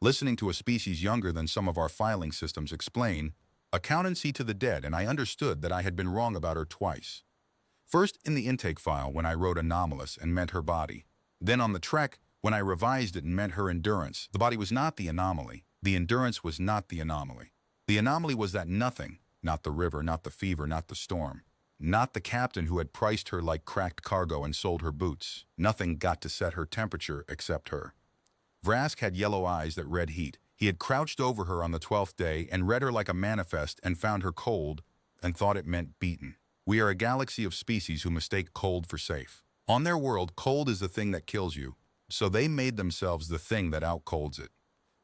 listening to a species younger than some of our filing systems explain accountancy to the dead, and I understood that I had been wrong about her twice. First in the intake file when I wrote anomalous and meant her body. Then on the trek when I revised it and meant her endurance. The body was not the anomaly. The endurance was not the anomaly. The anomaly was that nothing, not the river, not the fever, not the storm, not the captain who had priced her like cracked cargo and sold her boots. Nothing got to set her temperature except her. Vrask had yellow eyes that read heat. He had crouched over her on the 12th day and read her like a manifest and found her cold and thought it meant beaten. We are a galaxy of species who mistake cold for safe. On their world, cold is the thing that kills you, so they made themselves the thing that outcolds it.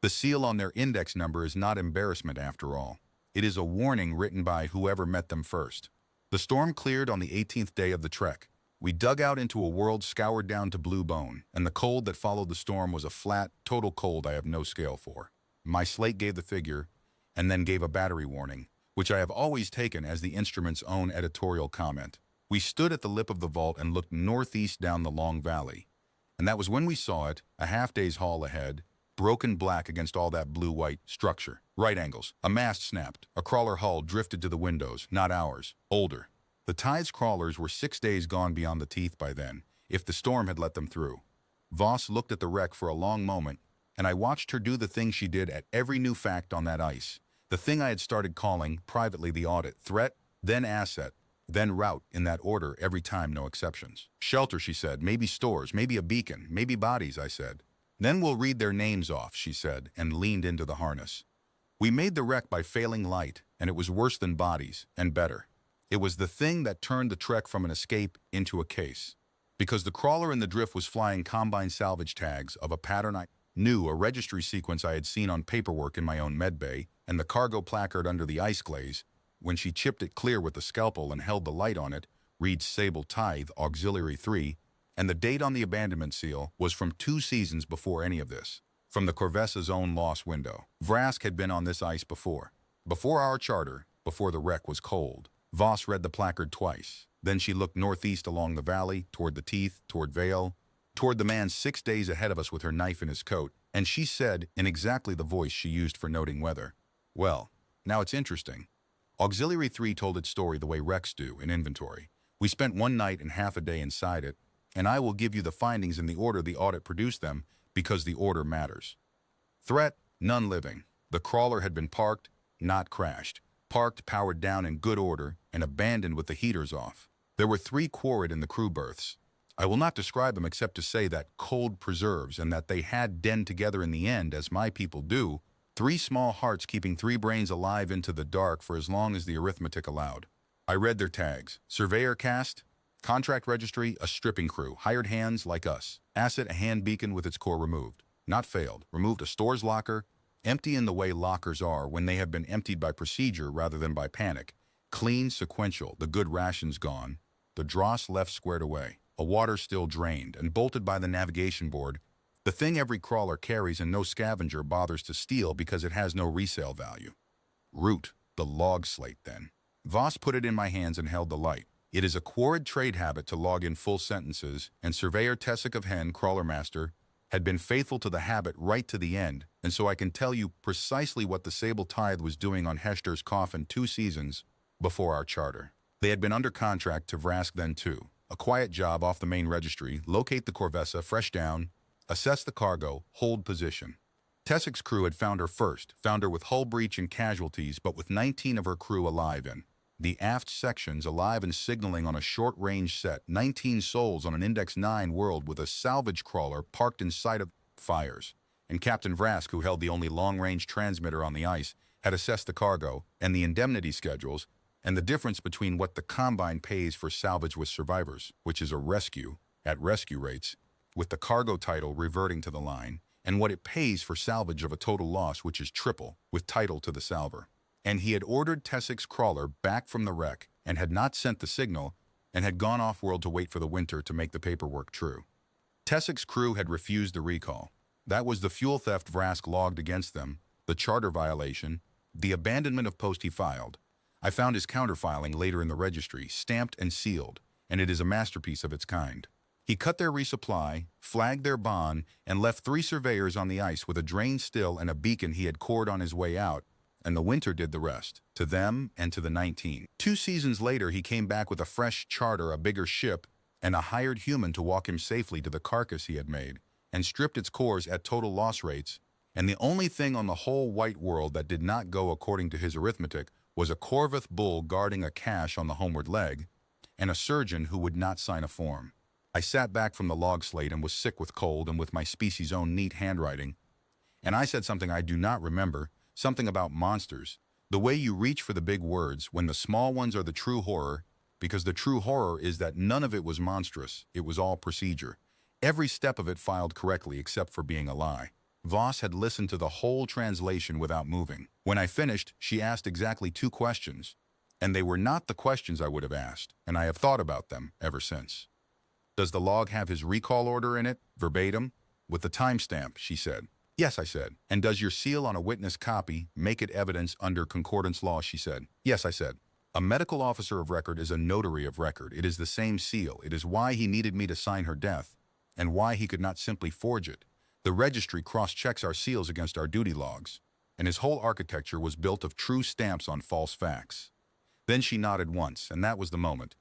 The seal on their index number is not embarrassment after all. It is a warning written by whoever met them first. The storm cleared on the 18th day of the trek. We dug out into a world scoured down to blue bone, and the cold that followed the storm was a flat, total cold I have no scale for. My slate gave the figure, and then gave a battery warning, which I have always taken as the instrument's own editorial comment. We stood at the lip of the vault and looked northeast down the long valley. And that was when we saw it, a half-day's haul ahead, broken black against all that blue-white structure. Right angles. A mast snapped. A crawler hull drifted to the windows, not ours. Older. The Tide's crawlers were 6 days gone beyond the teeth by then, if the storm had let them through. Voss looked at the wreck for a long moment, and I watched her do the thing she did at every new fact on that ice. The thing I had started calling, privately, the audit. Threat, then asset, then route, in that order, every time, no exceptions. Shelter, she said. Maybe stores, maybe a beacon, maybe bodies, I said. Then we'll read their names off, she said, and leaned into the harness. We made the wreck by failing light, and it was worse than bodies, and better. It was the thing that turned the trek from an escape into a case. Because the crawler in the drift was flying combine salvage tags of a pattern I knew, a registry sequence I had seen on paperwork in my own medbay, and the cargo placard under the ice glaze, when she chipped it clear with the scalpel and held the light on it, reads Sable Tithe, Auxiliary 3, and the date on the abandonment seal was from 2 seasons before any of this, from the Corvessa's own loss window. Vrask had been on this ice before our charter, before the wreck was cold. Voss read the placard twice. Then she looked northeast along the valley, toward the teeth, toward Vale, toward the man 6 days ahead of us with her knife in his coat, and she said, in exactly the voice she used for noting weather, "Well, now it's interesting." Auxiliary 3 told its story the way wrecks do, in inventory. We spent 1 night and half a day inside it, and I will give you the findings in the order the audit produced them, because the order matters. Threat, none living. The crawler had been parked, not crashed. Parked, powered down in good order, and abandoned with the heaters off. There were 3 quarried in the crew berths. I will not describe them except to say that cold preserves and that they had denned together in the end, as my people do, 3 small hearts keeping 3 brains alive into the dark for as long as the arithmetic allowed. I read their tags. Surveyor cast, contract registry, a stripping crew, hired hands like us. Asset, a hand beacon with its core removed. Not failed. Removed a stores locker, empty in the way lockers are when they have been emptied by procedure rather than by panic. Clean, sequential, the good rations gone. The dross left squared away. A water still drained and bolted by the navigation board. The thing every crawler carries and no scavenger bothers to steal because it has no resale value. Root, the log slate then. Voss put it in my hands and held the light. It is a quarried trade habit to log in full sentences, and Surveyor Tessic of Hen, Crawler Master, had been faithful to the habit right to the end, and so I can tell you precisely what the Sable Tithe was doing on Hector's coffin 2 seasons before our charter. They had been under contract to Vrask then too. A quiet job off the main registry, locate the Corvessa, fresh down, assess the cargo, hold position. Tessik's crew had found her with hull breach and casualties, but with 19 of her crew alive in the aft sections, alive and signaling on a short-range set, 19 souls on an Index 9 world with a salvage crawler parked in sight of fires. And Captain Vrask, who held the only long-range transmitter on the ice, had assessed the cargo and the indemnity schedules and the difference between what the Combine pays for salvage with survivors, which is a rescue, at rescue rates, with the cargo title reverting to the line, and what it pays for salvage of a total loss, which is triple, with title to the salver. And he had ordered Tessik's crawler back from the wreck and had not sent the signal and had gone off-world to wait for the winter to make the paperwork true. Tessik's crew had refused the recall. That was the fuel theft Vrask logged against them, the charter violation, the abandonment of post he filed. I found his counterfiling later in the registry, stamped and sealed, and it is a masterpiece of its kind. He cut their resupply, flagged their bond, and left 3 surveyors on the ice with a drain still and a beacon he had cored on his way out, and the winter did the rest, to them and to the 19. 2 seasons later, he came back with a fresh charter, a bigger ship, and a hired human to walk him safely to the carcass he had made, and stripped its cores at total loss rates, and the only thing on the whole white world that did not go according to his arithmetic was a Corveth bull guarding a cache on the homeward leg, and a surgeon who would not sign a form. I sat back from the log slate and was sick with cold and with my species' own neat handwriting, and I said something I do not remember, something about monsters, the way you reach for the big words when the small ones are the true horror, because the true horror is that none of it was monstrous, it was all procedure. Every step of it filed correctly except for being a lie. Voss had listened to the whole translation without moving. When I finished, she asked exactly 2 questions, and they were not the questions I would have asked, and I have thought about them ever since. Does the log have his recall order in it, verbatim? With the timestamp, she said. Yes, I said. And does your seal on a witness copy make it evidence under concordance law, she said. Yes, I said. A medical officer of record is a notary of record. It is the same seal. It is why he needed me to sign her death, and why he could not simply forge it. The registry cross-checks our seals against our duty logs, and his whole architecture was built of true stamps on false facts. Then she nodded once, and that was the moment.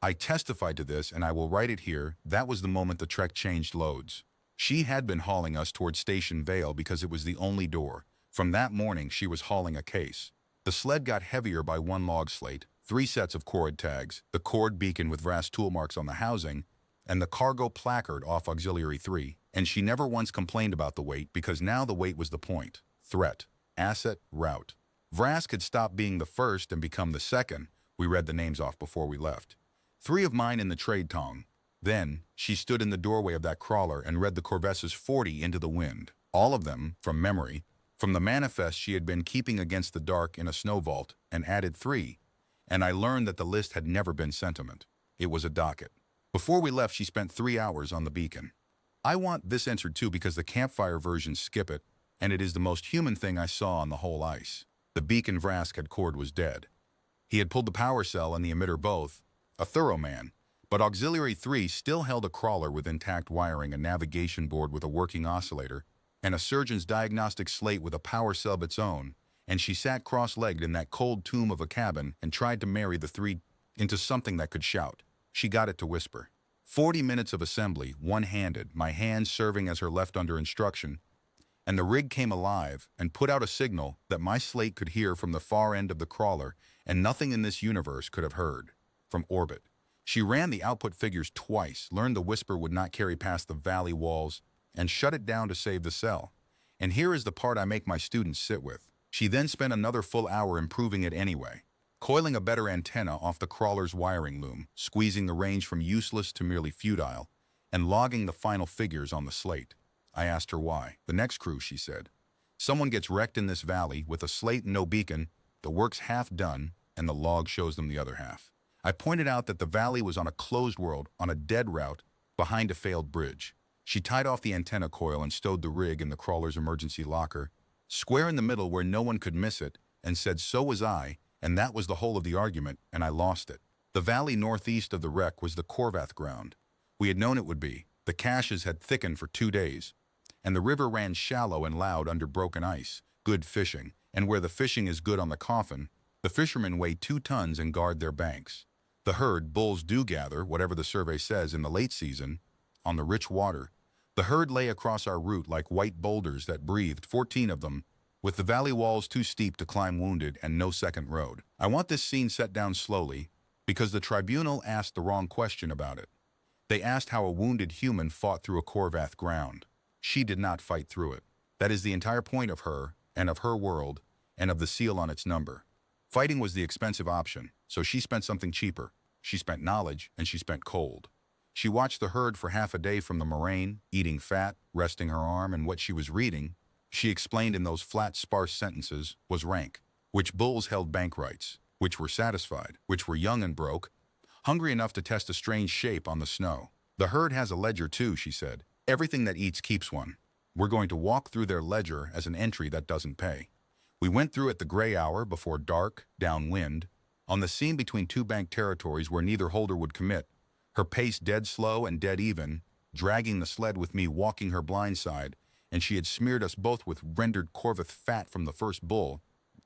I testified to this, and I will write it here. That was the moment the Trek changed loads. She had been hauling us toward Station Vale because it was the only door. From that morning, she was hauling a case. The sled got heavier by 1 log slate, 3 sets of cord tags, the cord beacon with Vrask tool marks on the housing, and the cargo placard off Auxiliary 3, and she never once complained about the weight because now the weight was the point. Threat, asset, route. Vrask had stopped being the first and become the second. We read the names off before we left. 3 of mine in the trade tong. Then, she stood in the doorway of that crawler and read the Corvessa's 40 into the wind. All of them, from memory, from the manifest she had been keeping against the dark in a snow vault, and added 3. And I learned that the list had never been sentiment. It was a docket. Before we left, she spent 3 hours on the beacon. I want this answered too because the campfire versions skip it, and it is the most human thing I saw on the whole ice. The beacon Vrask had cored was dead. He had pulled the power cell and the emitter both, a thorough man, but Auxiliary 3 still held a crawler with intact wiring, a navigation board with a working oscillator, and a surgeon's diagnostic slate with a power cell of its own, and she sat cross-legged in that cold tomb of a cabin and tried to marry the 3 into something that could shout. She got it to whisper. 40 minutes of assembly, one-handed, my hands serving as her left under instruction, and the rig came alive and put out a signal that my slate could hear from the far end of the crawler and nothing in this universe could have heard, from orbit. She ran the output figures twice, learned the whisper would not carry past the valley walls, and shut it down to save the cell. And here is the part I make my students sit with. She then spent another full hour improving it anyway, coiling a better antenna off the crawler's wiring loom, squeezing the range from useless to merely futile, and logging the final figures on the slate. I asked her why. The next crew, she said. Someone gets wrecked in this valley with a slate and no beacon, the work's half done, and the log shows them the other half. I pointed out that the valley was on a closed world, on a dead route, behind a failed bridge. She tied off the antenna coil and stowed the rig in the crawler's emergency locker, square in the middle where no one could miss it, and said so was I, and that was the whole of the argument, and I lost it. The valley northeast of the wreck was the Corvath ground. We had known it would be. The caches had thickened for 2 days. and the river ran shallow and loud under broken ice. Good fishing, and where the fishing is good on the coffin, the fishermen weigh 2 tons and guard their banks. The herd, bulls do gather, whatever the survey says, in the late season, on the rich water. The herd lay across our route like white boulders that breathed, 14 of them, with the valley walls too steep to climb wounded and no second road. I want this scene set down slowly, because the tribunal asked the wrong question about it. They asked how a wounded human fought through a Korvath ground. She did not fight through it. That is the entire point of her, and of her world, and of the seal on its number. Fighting was the expensive option, so she spent something cheaper. She spent knowledge, and she spent cold. She watched the herd for half a day from the moraine, eating fat, resting her arm, and what she was reading, she explained in those flat, sparse sentences, was rank, which bulls held bank rights, which were satisfied, which were young and broke, hungry enough to test a strange shape on the snow. The herd has a ledger too, she said. Everything that eats keeps one. We're going to walk through their ledger as an entry that doesn't pay. We went through at the gray hour before dark, downwind, on the seam between 2 bank territories where neither holder would commit, her pace dead slow and dead even, dragging the sled with me walking her blind side, and she had smeared us both with rendered Korvath fat from the first bull,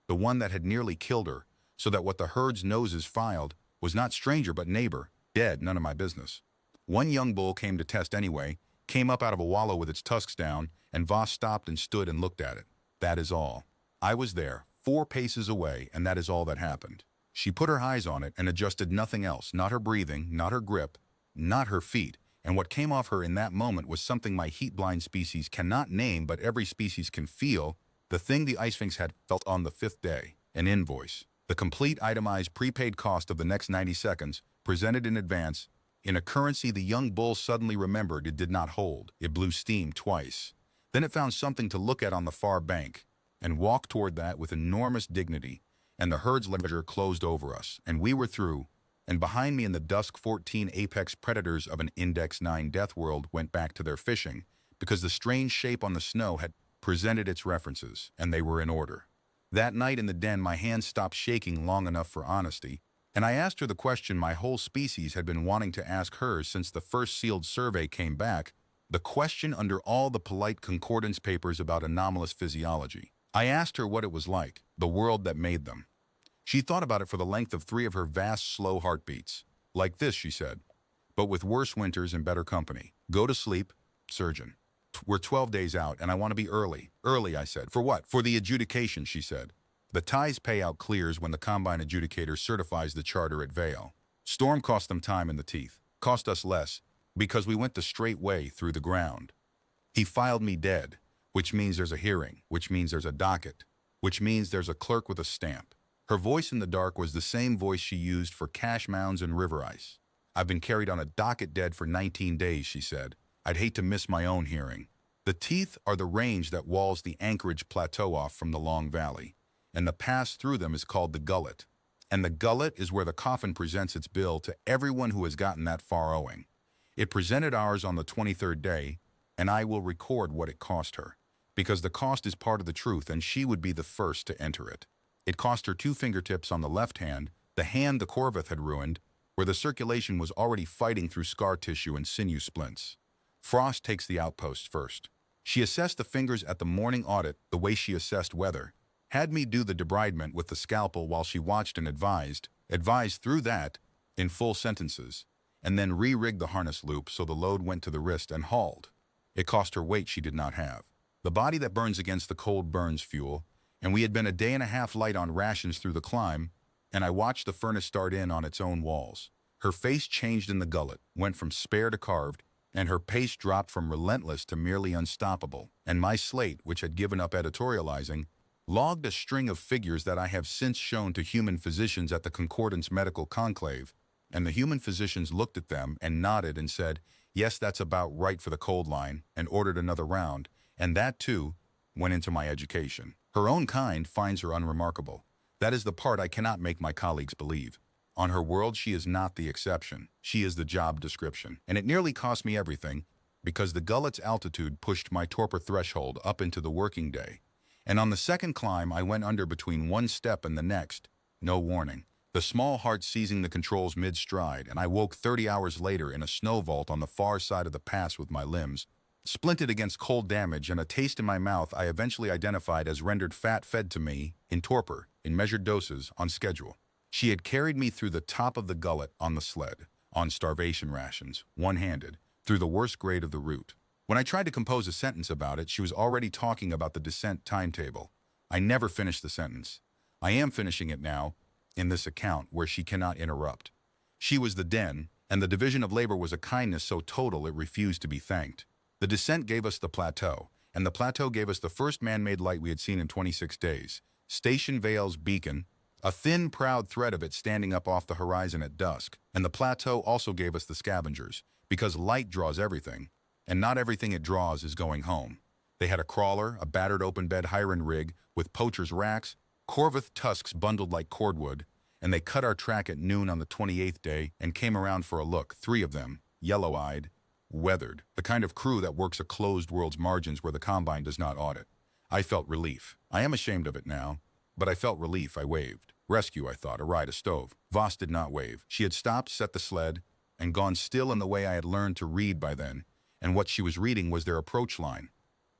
the one that had nearly killed her, so that what the herd's noses filed was not stranger but neighbor, dead, none of my business. One young bull came to test anyway, came up out of a wallow with its tusks down, and Voss stopped and stood and looked at it. That is all. I was there, 4 paces away, and that is all that happened. She put her eyes on it and adjusted nothing else, not her breathing, not her grip, not her feet, and what came off her in that moment was something my heat-blind species cannot name but every species can feel, the thing the Ice Sphinx had felt on the 5th day, an invoice. The complete itemized prepaid cost of the next 90 seconds, presented in advance, in a currency the young bull suddenly remembered it did not hold. It blew steam twice. Then it found something to look at on the far bank, and walked toward that with enormous dignity, and the herd's ledger closed over us, and we were through, and behind me in the dusk 14 apex predators of an Index 9 Deathworld went back to their fishing, because the strange shape on the snow had presented its references, and they were in order. That night in the den my hands stopped shaking long enough for honesty, and I asked her the question my whole species had been wanting to ask her since the first sealed survey came back, the question under all the polite concordance papers about anomalous physiology. I asked her what it was like, the world that made them. She thought about it for the length of 3 of her vast, slow heartbeats. Like this, she said, but with worse winters and better company. Go to sleep, surgeon. We're 12 days out, and I want to be early. Early, I said. For what? For the adjudication, she said. The ties payout clears when the Combine adjudicator certifies the charter at Vale. Storm cost them time in the teeth. Cost us less, because we went the straight way through the ground. He filed me dead, which means there's a hearing, which means there's a docket, which means there's a clerk with a stamp. Her voice in the dark was the same voice she used for cache mounds and river ice. I've been carried on a docket dead for 19 days, she said. I'd hate to miss my own hearing. The teeth are the range that walls the Anchorage Plateau off from the Long Valley, and the pass through them is called the gullet. And the gullet is where the coffin presents its bill to everyone who has gotten that far owing. It presented ours on the 23rd day, and I will record what it cost her, because the cost is part of the truth and she would be the first to enter it. It cost her 2 fingertips on the left hand, the hand the Korvath had ruined, where the circulation was already fighting through scar tissue and sinew splints. Frost takes the outpost first. She assessed the fingers at the morning audit the way she assessed weather, had me do the debridement with the scalpel while she watched and advised through that, in full sentences, and then re-rigged the harness loop so the load went to the wrist and hauled. It cost her weight she did not have. The body that burns against the cold burns fuel, and we had been a day and a half light on rations through the climb, and I watched the furnace start in on its own walls. Her face changed in the gullet, went from spare to carved, and her pace dropped from relentless to merely unstoppable, and my slate, which had given up editorializing, logged a string of figures that I have since shown to human physicians at the Concordance Medical Conclave, and the human physicians looked at them and nodded and said, yes, that's about right for the cold line, and ordered another round, and that, too, went into my education. Her own kind finds her unremarkable. That is the part I cannot make my colleagues believe. On her world, she is not the exception. She is the job description. And it nearly cost me everything, because the gullet's altitude pushed my torpor threshold up into the working day. And on the second climb, I went under between one step and the next. No warning. The small heart seizing the controls mid-stride, and I woke 30 hours later in a snow vault on the far side of the pass with my limbs splinted against cold damage, and a taste in my mouth I eventually identified as rendered fat fed to me, in torpor, in measured doses, on schedule. She had carried me through the top of the gullet on the sled, on starvation rations, one-handed, through the worst grade of the route. When I tried to compose a sentence about it, she was already talking about the descent timetable. I never finished the sentence. I am finishing it now, in this account where she cannot interrupt. She was the den, and the division of labor was a kindness so total it refused to be thanked. The descent gave us the plateau, and the plateau gave us the first man-made light we had seen in 26 days. Station Vale's beacon, a thin, proud thread of it standing up off the horizon at dusk, and the plateau also gave us the scavengers, because light draws everything, and not everything it draws is going home. They had a crawler, a battered open-bed Hiren rig with poacher's racks, Corvus tusks bundled like cordwood, and they cut our track at noon on the 28th day and came around for a look, 3 of them, yellow-eyed, weathered, the kind of crew that works a closed world's margins where the Combine does not audit. I felt relief. I am ashamed of it now, but I felt relief. I waved. Rescue, I thought, a ride, a stove. Voss did not wave. She had stopped, set the sled, and gone still in the way I had learned to read by then, and what she was reading was their approach line.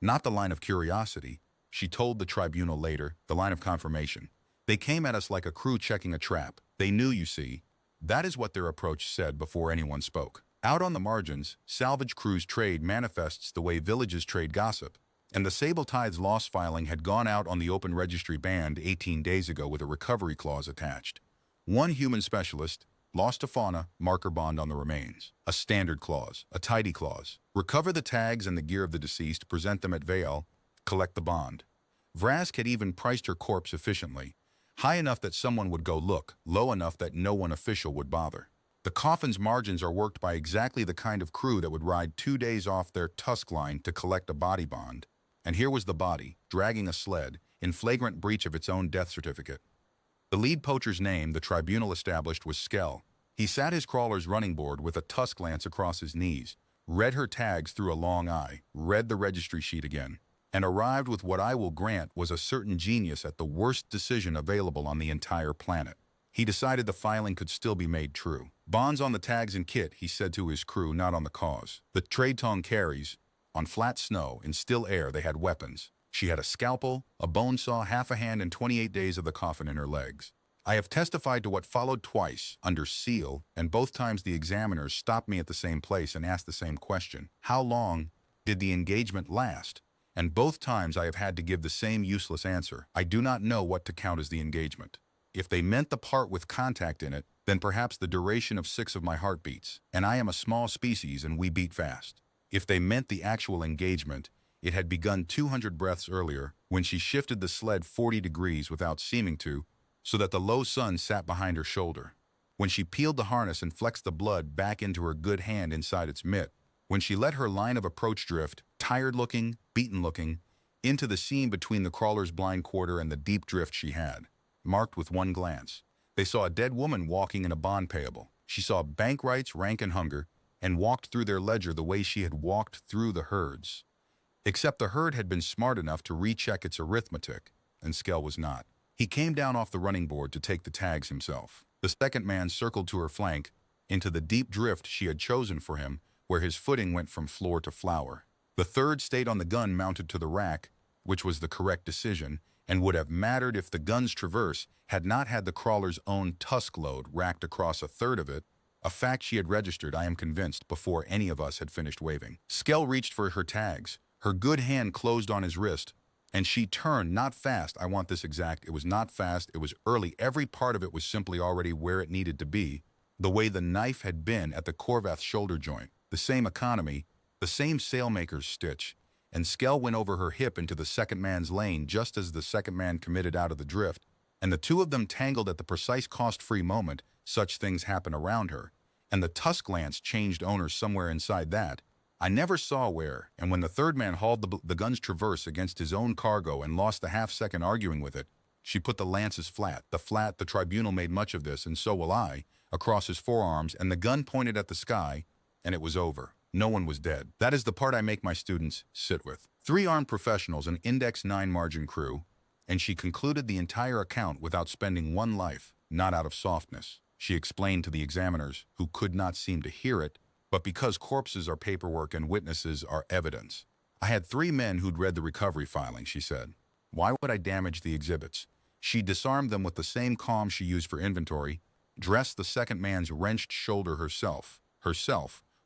Not the line of curiosity, she told the tribunal later, the line of confirmation. They came at us like a crew checking a trap. They knew, you see. That is what their approach said before anyone spoke. Out on the margins, salvage crews trade manifests the way villages trade gossip, and the Sable Tide's loss filing had gone out on the open registry banned 18 days ago with a recovery clause attached. One human specialist, lost to fauna, marker bond on the remains. A standard clause, a tidy clause. Recover the tags and the gear of the deceased, present them at Vale, collect the bond. Vrask had even priced her corpse efficiently, high enough that someone would go look, low enough that no one official would bother. The coffin's margins are worked by exactly the kind of crew that would ride 2 days off their tusk line to collect a body bond. And here was the body, dragging a sled, in flagrant breach of its own death certificate. The lead poacher's name, the tribunal established, was Skell. He sat his crawler's running board with a tusk lance across his knees, read her tags through a long eye, read the registry sheet again, and arrived with what I will grant was a certain genius at the worst decision available on the entire planet. He decided the filing could still be made true. Bonds on the tags and kit, he said to his crew, not on the cause. The trade tongue carries. On flat snow, in still air, they had weapons. She had a scalpel, a bone saw, half a hand, and 28 days of the coffin in her legs. I have testified to what followed twice, under seal, and both times the examiners stopped me at the same place and asked the same question. How long did the engagement last? And both times I have had to give the same useless answer. I do not know what to count as the engagement. If they meant the part with contact in it, then perhaps the duration of 6 of my heartbeats, and I am a small species and we beat fast. If they meant the actual engagement, it had begun 200 breaths earlier, when she shifted the sled 40 degrees without seeming to, so that the low sun sat behind her shoulder. When she peeled the harness and flexed the blood back into her good hand inside its mitt. When she let her line of approach drift, tired-looking, beaten-looking, into the seam between the crawler's blind quarter and the deep drift she had, marked with one glance. They saw a dead woman walking in a bond payable. She saw bank rights, rank, and hunger, and walked through their ledger the way she had walked through the herds. Except the herd had been smart enough to recheck its arithmetic, and Skell was not. He came down off the running board to take the tags himself. The second man circled to her flank, into the deep drift she had chosen for him, where his footing went from floor to flower. The third stayed on the gun mounted to the rack, which was the correct decision, and would have mattered if the gun's traverse had not had the crawler's own tusk load racked across a third of it, a fact she had registered, I am convinced, before any of us had finished waving. Skell reached for her tags. Her good hand closed on his wrist, and she turned, not fast, I want this exact, it was not fast, it was early, every part of it was simply already where it needed to be, the way the knife had been at the Corvath shoulder joint, the same economy, the same sailmaker's stitch, and Skell went over her hip into the second man's lane just as the second man committed out of the drift, and the two of them tangled at the precise cost-free moment such things happen around her, and the tusk lance changed owners somewhere inside that. I never saw where, and when the third man hauled the gun's traverse against his own cargo and lost the half-second arguing with it, she put the lances flat, the tribunal made much of this, and so will I, across his forearms, and the gun pointed at the sky, and it was over. No one was dead. That is the part I make my students sit with. 3 armed professionals, an Index 9 margin crew, and she concluded the entire account without spending one life, not out of softness. She explained to the examiners, who could not seem to hear it, but because corpses are paperwork and witnesses are evidence. I had 3 men who'd read the recovery filing, she said. Why would I damage the exhibits? She disarmed them with the same calm she used for inventory, dressed the second man's wrenched shoulder herself,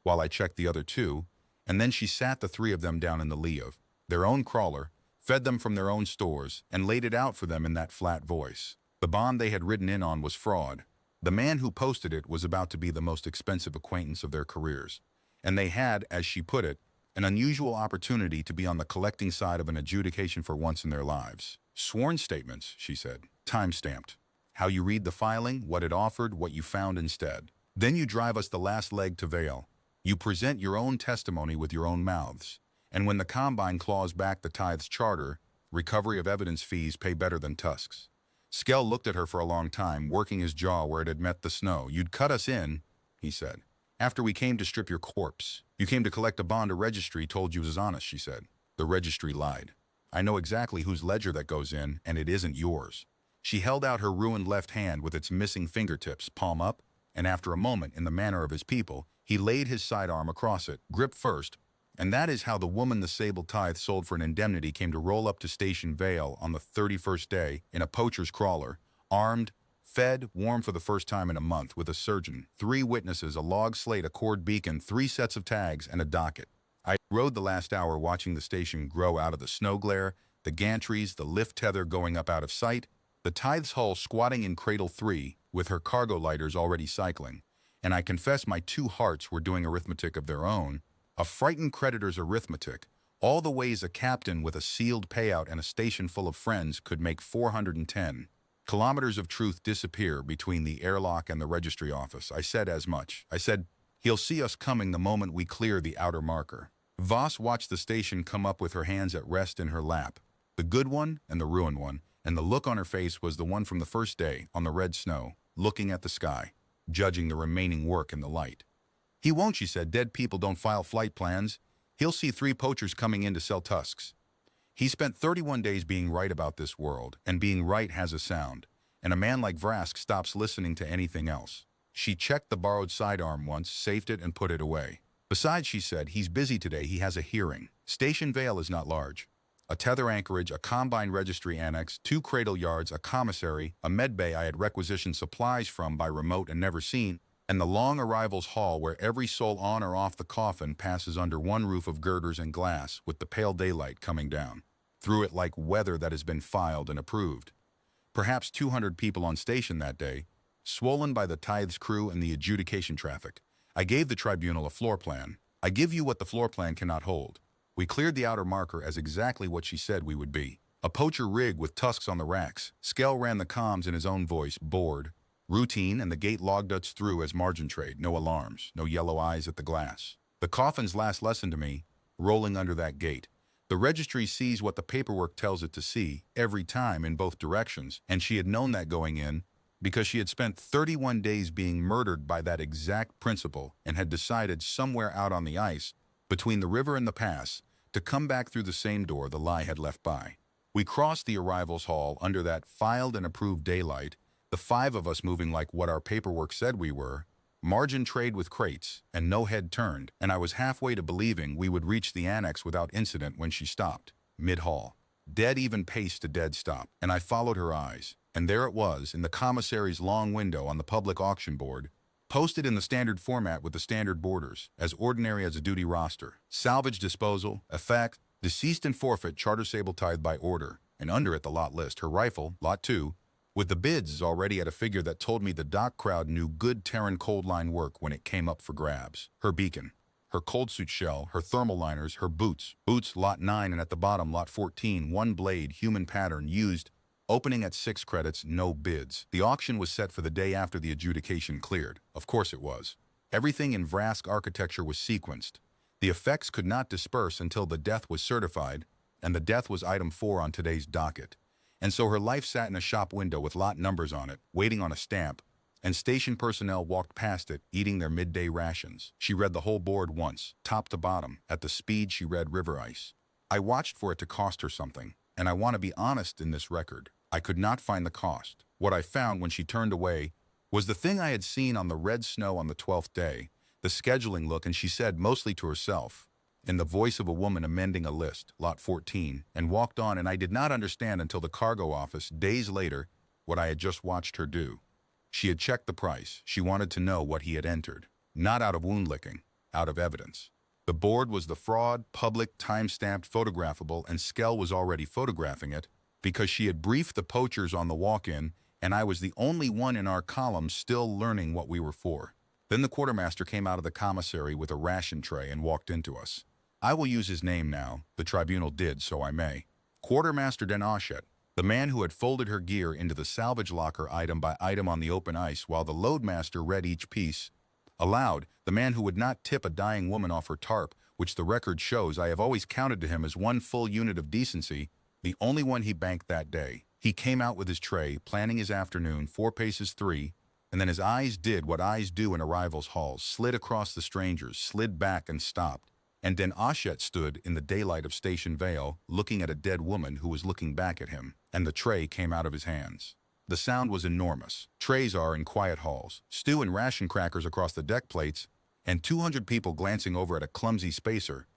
while I checked the other 2, and then she sat the 3 of them down in the lee of their own crawler, fed them from their own stores, and laid it out for them in that flat voice. The bond they had ridden in on was fraud. The man who posted it was about to be the most expensive acquaintance of their careers, and they had, as she put it, an unusual opportunity to be on the collecting side of an adjudication for once in their lives. Sworn statements, she said, time-stamped. How you read the filing, what it offered, what you found instead. Then you drive us the last leg to Vale. You present your own testimony with your own mouths. And when the Combine claws back the tithes charter, recovery of evidence fees pay better than tusks. Skell looked at her for a long time, working his jaw where it had met the snow. You'd cut us in, he said. After we came to strip your corpse. You came to collect a bond. A registry told you was honest, she said. The registry lied. I know exactly whose ledger that goes in, and it isn't yours. She held out her ruined left hand with its missing fingertips, palm up, and after a moment, in the manner of his people, he laid his sidearm across it, grip first, and that is how the woman the sable tithe sold for an indemnity came to roll up to Station Vale on the 31st day in a poacher's crawler, armed, fed, warm for the first time in a month, with a surgeon, 3 witnesses, a log slate, a cord beacon, 3 sets of tags, and a docket. I rode the last hour watching the station grow out of the snow glare, the gantries, the lift tether going up out of sight, the tithe's hull squatting in cradle 3, with her cargo lighters already cycling, and I confess my 2 hearts were doing arithmetic of their own, a frightened creditor's arithmetic, all the ways a captain with a sealed payout and a station full of friends could make 410. Kilometers of truth disappear between the airlock and the registry office. I said as much. I said, he'll see us coming the moment we clear the outer marker. Voss watched the station come up with her hands at rest in her lap, the good one and the ruined one, and the look on her face was the one from the first day on the red snow, looking at the sky, judging the remaining work in the light. He won't, she said. Dead people don't file flight plans. He'll see 3 poachers coming in to sell tusks. He spent 31 days being right about this world, and being right has a sound, and a man like Vrask stops listening to anything else. She checked the borrowed sidearm once, saved it, and put it away. Besides, she said, he's busy today. He has a hearing. Station Vale is not large. A tether anchorage, a combine registry annex, 2 cradle yards, a commissary, a med bay I had requisitioned supplies from by remote and never seen, and the long arrivals hall where every soul on or off the coffin passes under one roof of girders and glass with the pale daylight coming down through it like weather that has been filed and approved. Perhaps 200 people on station that day, swollen by the tithes crew and the adjudication traffic. I gave the tribunal a floor plan. I give you what the floor plan cannot hold. We cleared the outer marker as exactly what she said we would be. A poacher rig with tusks on the racks. Skell ran the comms in his own voice, bored. Routine, and the gate logged us through as margin trade. No alarms, no yellow eyes at the glass. The coffin's last lesson to me, rolling under that gate. The registry sees what the paperwork tells it to see, every time in both directions, and she had known that going in, because she had spent 31 days being murdered by that exact principle and had decided somewhere out on the ice, between the river and the pass, to come back through the same door the lie had left by. We crossed the arrivals hall under that filed and approved daylight, the 5 of us moving like what our paperwork said we were, margin trade with crates, and no head turned, and I was halfway to believing we would reach the annex without incident when she stopped, mid-hall. Dead even paced to dead stop, and I followed her eyes, and there it was, in the commissary's long window on the public auction board, posted in the standard format with the standard borders, as ordinary as a duty roster. Salvage disposal, effect, deceased and forfeit, charter sable tithe by order, and under it the lot list, her rifle, lot 2, with the bids already at a figure that told me the dock crowd knew good Terran cold line work when it came up for grabs. Her beacon, her cold suit shell, her thermal liners, her boots, lot 9, and at the bottom lot 14, 1 blade, human pattern, used, opening at 6 credits, no bids. The auction was set for the day after the adjudication cleared. Of course it was. Everything in Vrask architecture was sequenced. The effects could not disperse until the death was certified, and the death was item 4 on today's docket. And so her life sat in a shop window with lot numbers on it, waiting on a stamp, and station personnel walked past it, eating their midday rations. She read the whole board once, top to bottom, at the speed she read river ice. I watched for it to cost her something, and I want to be honest in this record. I could not find the cost. What I found when she turned away was the thing I had seen on the red snow on the 12th day, the scheduling look, and she said, mostly to herself, in the voice of a woman amending a list, Lot 14, and walked on, and I did not understand until the cargo office, days later, what I had just watched her do. She had checked the price. She wanted to know what he had entered. Not out of wound licking, out of evidence. The board was the fraud, public, time-stamped, photographable, and Skell was already photographing it because she had briefed the poachers on the walk-in, and I was the only one in our column still learning what we were for. Then the quartermaster came out of the commissary with a ration tray and walked into us. I will use his name now. The tribunal did, so I may. Quartermaster Den Oshett, the man who had folded her gear into the salvage locker item by item on the open ice while the loadmaster read each piece. Aloud, the man who would not tip a dying woman off her tarp, which the record shows I have always counted to him as one full unit of decency, the only one he banked that day. He came out with his tray, planning his afternoon, 4 paces 3, and then his eyes did what eyes do in arrivals halls, slid across the strangers, slid back and stopped. And Den Oshett stood in the daylight of Station Vale, looking at a dead woman who was looking back at him, and the tray came out of his hands. The sound was enormous. Trays are in quiet halls, stew and ration crackers across the deck plates, and 200 people glancing over at a clumsy spacer,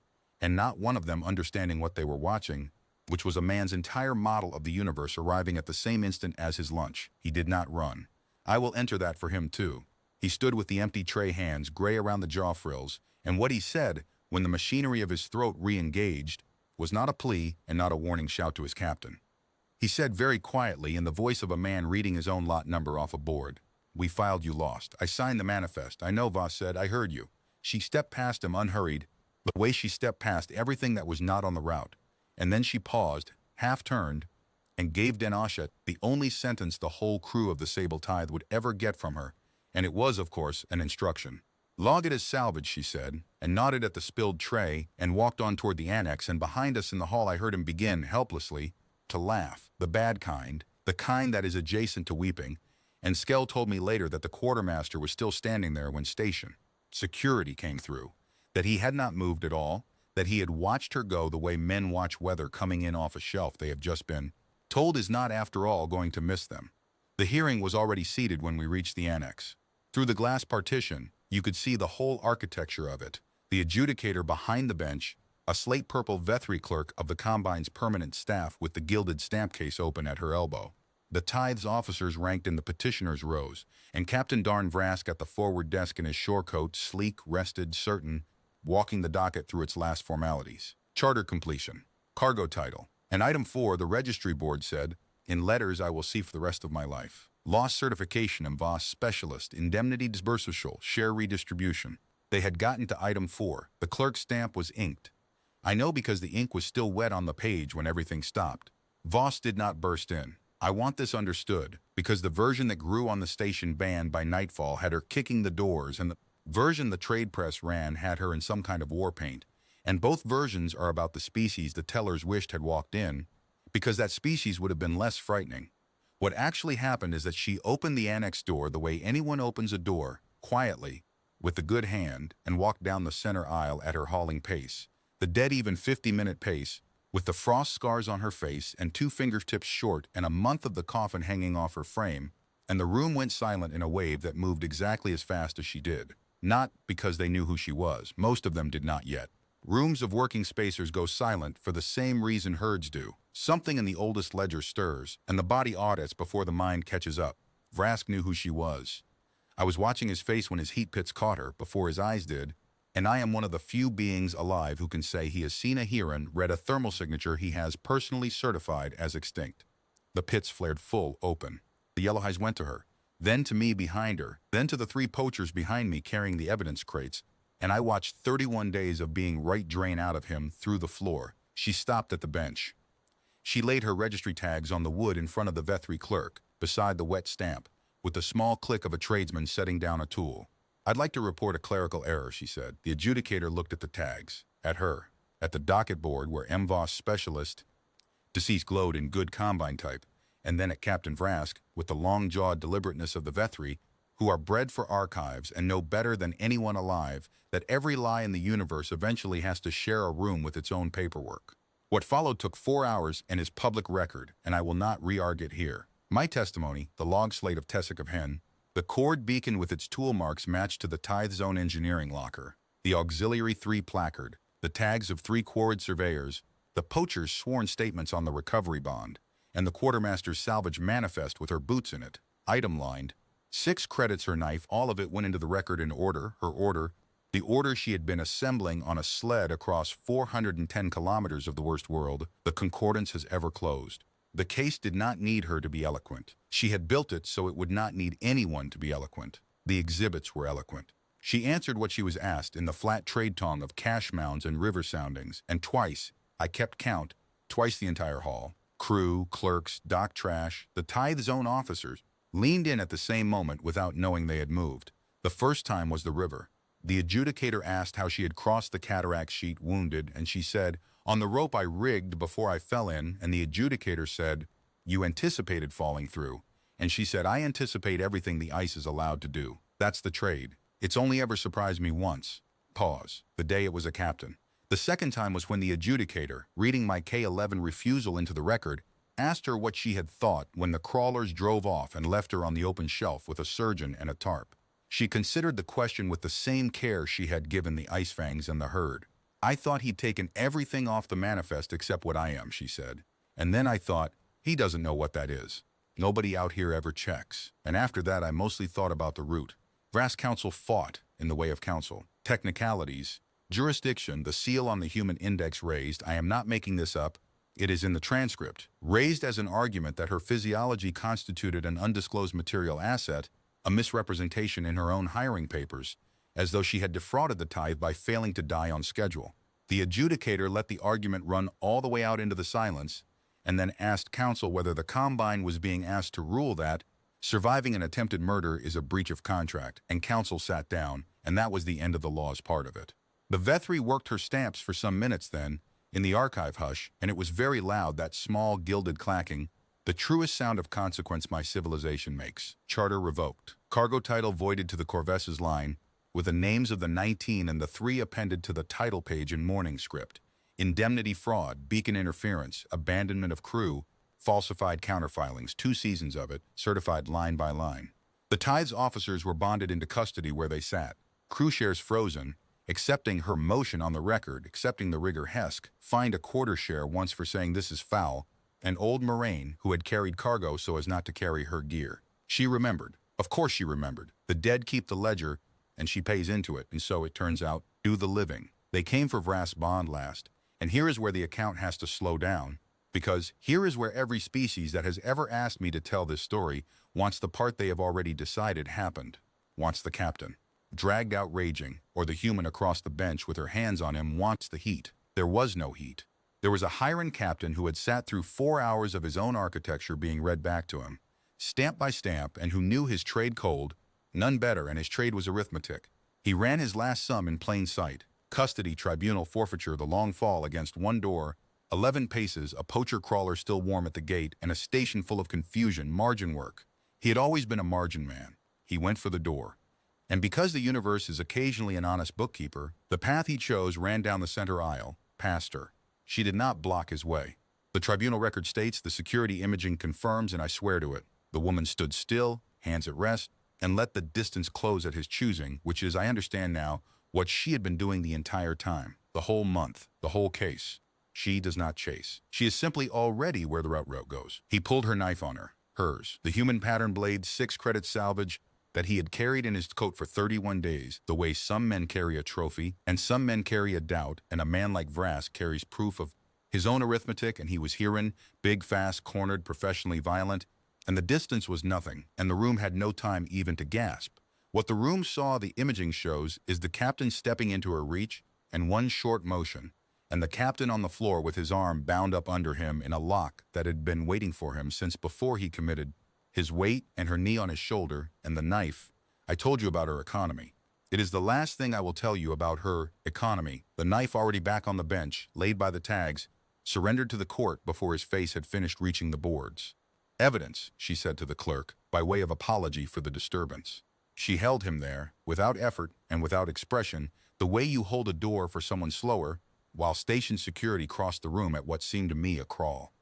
and not one of them understanding what they were watching, which was a man's entire model of the universe arriving at the same instant as his lunch. He did not run. I will enter that for him too. He stood with the empty tray hands, gray around the jaw frills, and what he said, when the machinery of his throat re-engaged, was not a plea and not a warning shout to his captain. He said very quietly, in the voice of a man reading his own lot number off a board, "We filed you lost. I signed the manifest. I know," Voss said. "I heard you." She stepped past him unhurried, the way she stepped past everything that was not on the route. And then she paused, half-turned, and gave Den Oshett the only sentence the whole crew of the Sable Tithe would ever get from her, and it was, of course, an instruction. "Log it as salvage," she said, and nodded at the spilled tray and walked on toward the annex, and behind us in the hall I heard him begin, helplessly, to laugh, the bad kind, the kind that is adjacent to weeping, and Skell told me later that the quartermaster was still standing there when station security came through, that he had not moved at all, that he had watched her go the way men watch weather coming in off a shelf they have just been told is not after all going to miss them. The hearing was already seated when we reached the annex. Through the glass partition, you could see the whole architecture of it, the adjudicator behind the bench, a slate-purple Vethry clerk of the Combine's permanent staff with the gilded stamp case open at her elbow. The Tithe's officers ranked in the petitioner's rows, and Captain Darn Vrask at the forward desk in his shore coat, sleek, rested, certain, walking the docket through its last formalities. Charter completion, cargo title, and item 4, the registry board said, "In letters I will see for the rest of my life. Loss certification and Voss specialist, indemnity disbursal, share redistribution." They had gotten to item 4. The clerk's stamp was inked. I know because the ink was still wet on the page when everything stopped. Voss did not burst in. I want this understood, because the version that grew on the station band by nightfall had her kicking the doors, and the version the trade press ran had her in some kind of war paint. And both versions are about the species the tellers wished had walked in, because that species would have been less frightening. What actually happened is that she opened the annex door the way anyone opens a door, quietly, with a good hand, and walked down the center aisle at her hauling pace, the dead-even 50-minute pace, with the frost scars on her face and 2 fingertips short and a month of the coffin hanging off her frame, and the room went silent in a wave that moved exactly as fast as she did. Not because they knew who she was. Most of them did not yet. Rooms of working spacers go silent for the same reason herds do. Something in the oldest ledger stirs, and the body audits before the mind catches up. Vrask knew who she was. I was watching his face when his heat pits caught her, before his eyes did, and I am one of the few beings alive who can say he has seen a heron, read a thermal signature he has personally certified as extinct. The pits flared full open. The yellow eyes went to her, then to me behind her, then to the 3 poachers behind me carrying the evidence crates, and I watched 31 days of being right drain out of him through the floor. She stopped at the bench. She laid her registry tags on the wood in front of the Vethry clerk, beside the wet stamp, with the small click of a tradesman setting down a tool. "I'd like to report a clerical error," she said. The adjudicator looked at the tags, at her, at the docket board where M. Voss specialist, deceased glowed in good Combine type, and then at Captain Vrask, with the long-jawed deliberateness of the Vethry, who are bred for archives and know better than anyone alive that every lie in the universe eventually has to share a room with its own paperwork. What followed took 4 hours and is public record, and I will not re-argue it here. My testimony, the log slate of Tessic of Hen, The cord beacon with its tool marks matched to the Tithe Zone engineering locker, the auxiliary 3 placard, the tags of 3 quad surveyors, the poacher's sworn statements on the recovery bond, and the quartermaster's salvage manifest with her boots in it, item-lined. 6 credits her knife, all of it went into the record in order, her order, the order she had been assembling on a sled across 410 kilometers of the worst world the concordance has ever closed. The case did not need her to be eloquent. She had built it so it would not need anyone to be eloquent. The exhibits were eloquent. She answered what she was asked in the flat trade tongue of cash mounds and river soundings, and twice, I kept count, twice the entire hall, crew, clerks, dock trash, the Tithe Zone officers, leaned in at the same moment without knowing they had moved. The first time was the river. The adjudicator asked how she had crossed the cataract sheet wounded, and she said, "On the rope I rigged before I fell in," and the adjudicator said, "You anticipated falling through." And she said, "I anticipate everything the ice is allowed to do. That's the trade. It's only ever surprised me once." Pause. The day it was a captain. The second time was when the adjudicator, reading my K-11 refusal into the record, asked her what she had thought when the crawlers drove off and left her on the open shelf with a surgeon and a tarp. She considered the question with the same care she had given the ice fangs and the herd. "I thought he'd taken everything off the manifest except what I am," she said. "And then I thought, he doesn't know what that is. Nobody out here ever checks." And after that I mostly thought about the route. Brass counsel fought in the way of counsel. Technicalities. Jurisdiction, the seal on the human index raised, I am not making this up, it is in the transcript, raised as an argument that her physiology constituted an undisclosed material asset, a misrepresentation in her own hiring papers, as though she had defrauded the tithe by failing to die on schedule. The adjudicator let the argument run all the way out into the silence, and then asked counsel whether the combine was being asked to rule that surviving an attempted murder is a breach of contract, and counsel sat down, and that was the end of the law's part of it. The Vethry worked her stamps for some minutes then, in the archive hush, and it was very loud, that small gilded clacking, the truest sound of consequence my civilization makes. Charter revoked. Cargo title voided to the Corvesse's line, with the names of the 19 and the 3 appended to the title page in morning script. Indemnity fraud, beacon interference, abandonment of crew, falsified counterfilings, 2 seasons of it, certified line by line. The Tithe's officers were bonded into custody where they sat. Crew shares frozen, accepting her motion on the record, accepting the rigor Hesk, fined a quarter share once for saying this is foul, an old Moraine who had carried cargo so as not to carry her gear. She remembered. Of course she remembered. The dead keep the ledger, and she pays into it, and so, it turns out, do the living. They came for Vrass bond last, and here is where the account has to slow down, because here is where every species that has ever asked me to tell this story wants the part they have already decided happened, wants the captain. Dragged out raging, or the human across the bench with her hands on him wants the heat. There was no heat. There was a Hiran captain who had sat through 4 hours of his own architecture being read back to him, stamp by stamp, and who knew his trade cold, none better, and his trade was arithmetic. He ran his last sum in plain sight. Custody, tribunal, forfeiture, the long fall against one door, 11 paces, a poacher crawler still warm at the gate, and a station full of confusion, margin work. He had always been a margin man. He went for the door. And because the universe is occasionally an honest bookkeeper, the path he chose ran down the center aisle, past her. She did not block his way. The tribunal record states, the security imaging confirms, and I swear to it. The woman stood still, hands at rest, and let the distance close at his choosing, which is, I understand now, what she had been doing the entire time, the whole month, the whole case. She does not chase. She is simply already where the route goes. He pulled her knife on her, hers, the human pattern blade, 6 credit salvage, that he had carried in his coat for 31 days, the way some men carry a trophy, and some men carry a doubt, and a man like Vrass carries proof of his own arithmetic, and he was herein, big, fast, cornered, professionally violent, and the distance was nothing, and the room had no time even to gasp. What the room saw, the imaging shows, is the captain stepping into her reach, and one short motion, and the captain on the floor with his arm bound up under him in a lock that had been waiting for him since before he committed, his weight and her knee on his shoulder, and the knife. I told you about her economy. It is the last thing I will tell you about her economy. The knife already back on the bench, laid by the tags, surrendered to the court before his face had finished reaching the boards. Evidence, she said to the clerk, by way of apology for the disturbance. She held him there, without effort and without expression, the way you hold a door for someone slower, while station security crossed the room at what seemed to me a crawl.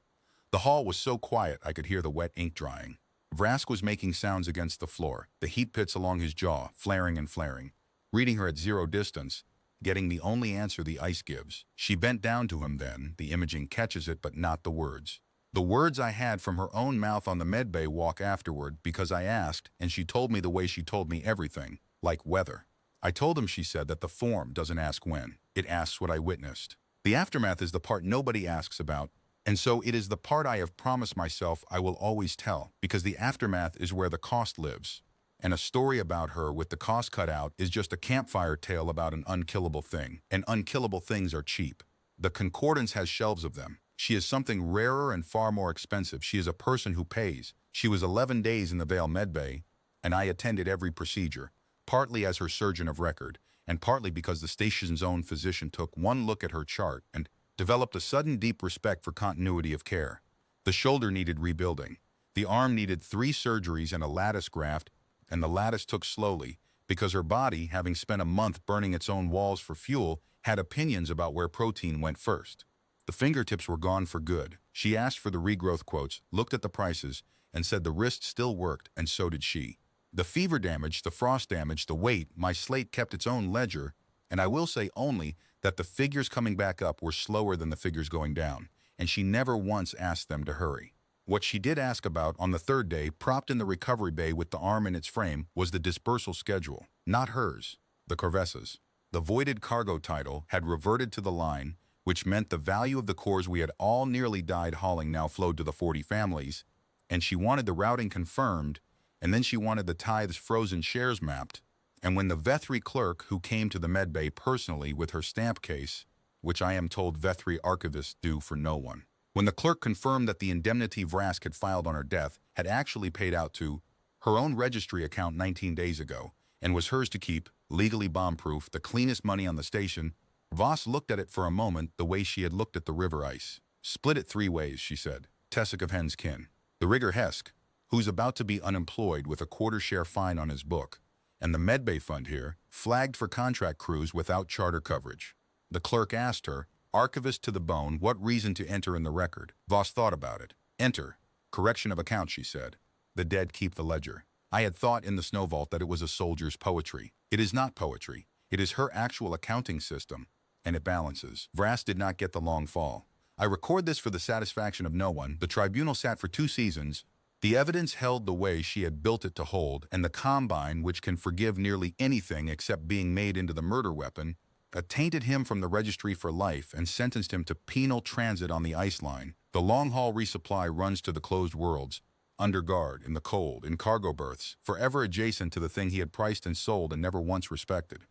The hall was so quiet I could hear the wet ink drying. Vrask was making sounds against the floor, the heat pits along his jaw, flaring and flaring. Reading her at zero distance, getting the only answer the ice gives. She bent down to him then, the imaging catches it but not the words. The words I had from her own mouth on the medbay walk afterward because I asked and she told me the way she told me everything, like weather. I told him, she said, that the form doesn't ask when, it asks what I witnessed. The aftermath is the part nobody asks about, and so it is the part I have promised myself I will always tell, because the aftermath is where the cost lives. And a story about her with the cost cut out is just a campfire tale about an unkillable thing, and unkillable things are cheap. The Concordance has shelves of them. She is something rarer and far more expensive. She is a person who pays. She was 11 days in the Vale Medbay, and I attended every procedure, partly as her surgeon of record, and partly because the station's own physician took one look at her chart and developed a sudden deep respect for continuity of care. The shoulder needed rebuilding. The arm needed 3 surgeries and a lattice graft, and the lattice took slowly, because her body, having spent a month burning its own walls for fuel, had opinions about where protein went first. The fingertips were gone for good. She asked for the regrowth quotes, looked at the prices, and said the wrist still worked, and so did she. The fever damage, the frost damage, the weight, my slate kept its own ledger, and I will say only that the figures coming back up were slower than the figures going down, and she never once asked them to hurry. What she did ask about on the 3rd day, propped in the recovery bay with the arm in its frame, was the dispersal schedule, not hers, the Corvessa's. The voided cargo title had reverted to the line, which meant the value of the cores we had all nearly died hauling now flowed to the 40 families, and she wanted the routing confirmed, and then she wanted the tithes frozen shares mapped. And when the Vethry clerk, who came to the medbay personally with her stamp case, which I am told Vethry archivists do for no one, when the clerk confirmed that the indemnity Vrask had filed on her death had actually paid out to her own registry account 19 days ago, and was hers to keep, legally bomb-proof, the cleanest money on the station, Voss looked at it for a moment the way she had looked at the river ice. Split it 3 ways, she said. Tessic of Hen's kin. The rigger Hesk, who's about to be unemployed with a quarter-share fine on his book, and the medbay fund here, flagged for contract crews without charter coverage. The clerk asked her, archivist to the bone, what reason to enter in the record. Voss thought about it. Enter. Correction of account, she said. The dead keep the ledger. I had thought in the snow vault that it was a soldier's poetry. It is not poetry. It is her actual accounting system, and it balances. Vrask did not get the long fall. I record this for the satisfaction of no one. The tribunal sat for 2 seasons. The evidence held the way she had built it to hold, and the Combine, which can forgive nearly anything except being made into the murder weapon, attainted him from the registry for life and sentenced him to penal transit on the ice line. The long-haul resupply runs to the closed worlds, under guard, in the cold, in cargo berths, forever adjacent to the thing he had priced and sold and never once respected.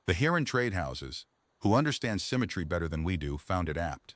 The Heron trade houses, who understand symmetry better than we do, found it apt.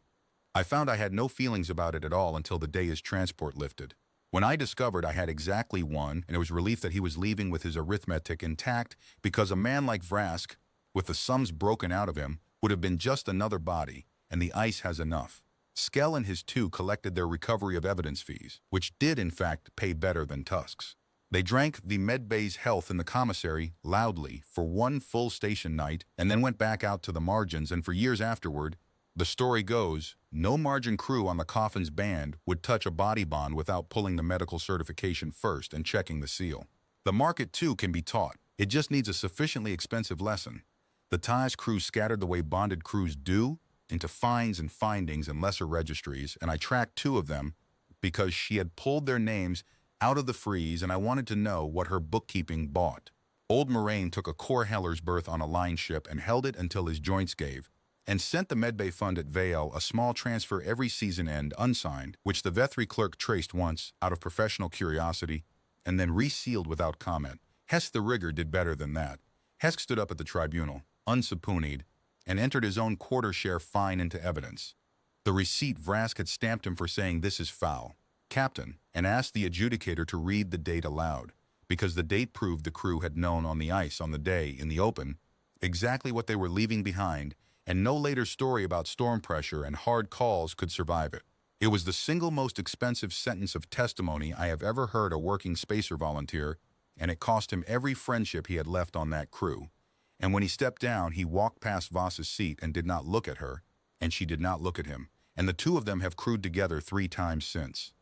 I found I had no feelings about it at all until the day his transport lifted. When I discovered I had exactly one, and it was relief that he was leaving with his arithmetic intact, because a man like Vrask, with the sums broken out of him, would have been just another body, and the ice has enough. Skell and his 2 collected their recovery of evidence fees, which did in fact pay better than Tusk's. They drank the medbay's health in the commissary loudly for 1 full station night, and then went back out to the margins, and for years afterward, the story goes, no margin crew on the coffin's band would touch a body bond without pulling the medical certification first and checking the seal. The market, too, can be taught. It just needs a sufficiently expensive lesson. The ties crew scattered the way bonded crews do, into fines and findings and lesser registries, and I tracked 2 of them because she had pulled their names out of the freeze, and I wanted to know what her bookkeeping bought. Old Moraine took a core heller's berth on a line ship and held it until his joints gave, and sent the medbay fund at Vale a small transfer every season end, unsigned, which the Vethry clerk traced once, out of professional curiosity, and then resealed without comment. Hesk the rigger did better than that. Hesk stood up at the tribunal, unsubpoenaed, and entered his own quarter-share fine into evidence. The receipt Vrask had stamped him for saying, "This is foul, Captain," and asked the adjudicator to read the date aloud, because the date proved the crew had known on the ice on the day, in the open, exactly what they were leaving behind, and no later story about storm pressure and hard calls could survive it. It was the single most expensive sentence of testimony I have ever heard a working spacer volunteer, and it cost him every friendship he had left on that crew. And when he stepped down, he walked past Voss's seat and did not look at her, and she did not look at him, and the 2 of them have crewed together 3 times since.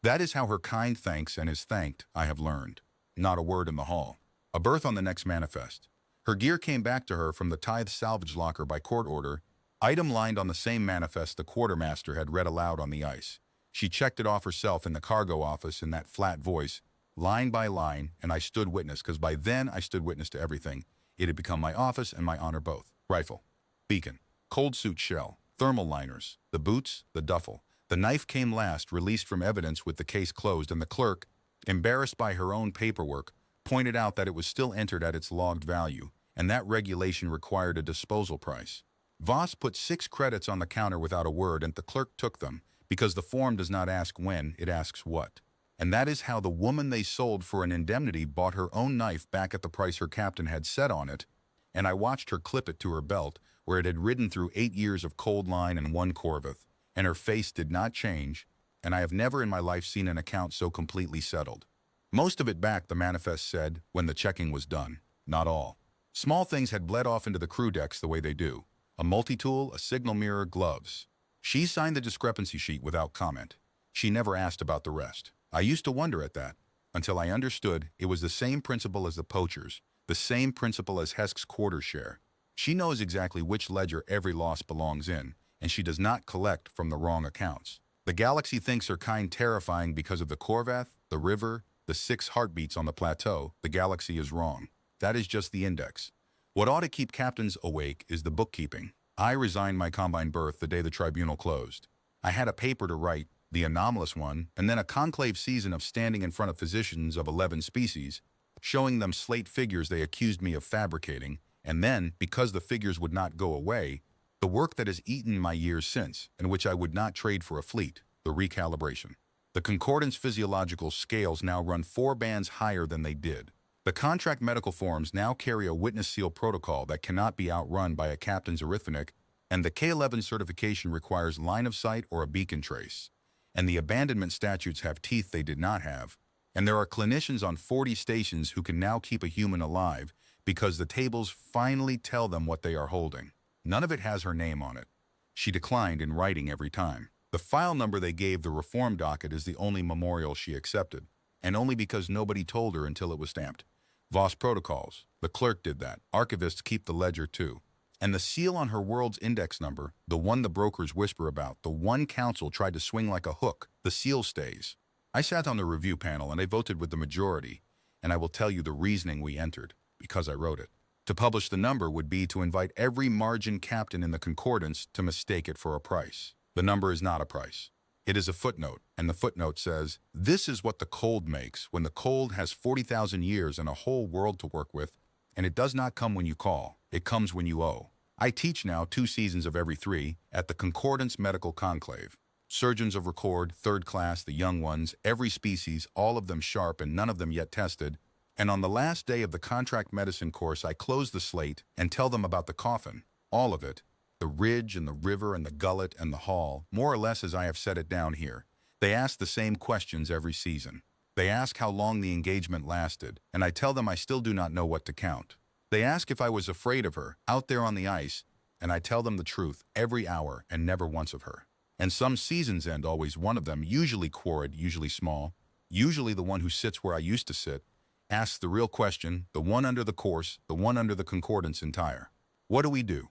That is how her kind thanks and is thanked, I have learned. Not a word in the hall. A berth on the next manifest. Her gear came back to her from the tithe salvage locker by court order, item lined on the same manifest the quartermaster had read aloud on the ice. She checked it off herself in the cargo office in that flat voice, line by line, and I stood witness, because by then I stood witness to everything. It had become my office and my honor both. Rifle, beacon, cold suit shell, thermal liners, the boots, the duffel. The knife came last, released from evidence with the case closed, and the clerk, embarrassed by her own paperwork, pointed out that it was still entered at its logged value, and that regulation required a disposal price. Voss put 6 credits on the counter without a word, and the clerk took them, because the form does not ask when, it asks what. And that is how the woman they sold for an indemnity bought her own knife back at the price her captain had set on it, and I watched her clip it to her belt, where it had ridden through 8 years of cold line and 1 Corveth, and her face did not change, and I have never in my life seen an account so completely settled. Most of it back, the manifest said, when the checking was done. Not all. Small things had bled off into the crew decks the way they do. A multi-tool, a signal mirror, gloves. She signed the discrepancy sheet without comment. She never asked about the rest. I used to wonder at that, until I understood it was the same principle as the poachers, the same principle as Hesk's quarter share. She knows exactly which ledger every loss belongs in, and she does not collect from the wrong accounts. The galaxy thinks her kind terrifying because of the Corvath, the river, the 6 heartbeats on the plateau. The galaxy is wrong. That is just the index. What ought to keep captains awake is the bookkeeping. I resigned my combine berth the day the tribunal closed. I had a paper to write, the anomalous one, and then a conclave season of standing in front of physicians of 11 species, showing them slate figures they accused me of fabricating, and then, because the figures would not go away, the work that has eaten my years since, and which I would not trade for a fleet, the recalibration. The concordance physiological scales now run 4 bands higher than they did. The contract medical forms now carry a witness seal protocol that cannot be outrun by a captain's arithmetic, and the K11 certification requires line of sight or a beacon trace. And the abandonment statutes have teeth they did not have. And there are clinicians on 40 stations who can now keep a human alive because the tables finally tell them what they are holding. None of it has her name on it. She declined in writing every time. The file number they gave the reform docket is the only memorial she accepted, and only because nobody told her until it was stamped. Voss protocols. The clerk did that. Archivists keep the ledger too. And the seal on her world's index number, the one the brokers whisper about, the one council tried to swing like a hook, the seal stays. I sat on the review panel and they voted with the majority, and I will tell you the reasoning we entered, because I wrote it. To publish the number would be to invite every margin captain in the concordance to mistake it for a price. The number is not a price. It is a footnote, and the footnote says, this is what the cold makes when the cold has 40,000 years and a whole world to work with, and it does not come when you call, it comes when you owe. I teach now 2 seasons of every 3 at the Concordance Medical Conclave. Surgeons of record, 3rd class, the young ones, every species, all of them sharp and none of them yet tested. And on the last day of the contract medicine course, I close the slate and tell them about the coffin, all of it, the ridge and the river and the gullet and the hall, more or less as I have set it down here. They ask the same questions every season. They ask how long the engagement lasted, and I tell them I still do not know what to count. They ask if I was afraid of her, out there on the ice, and I tell them the truth every hour and never once of her. And some seasons end always one of them, usually quarried, usually small, usually the one who sits where I used to sit, asks the real question, the one under the course, the one under the concordance entire. What do we do?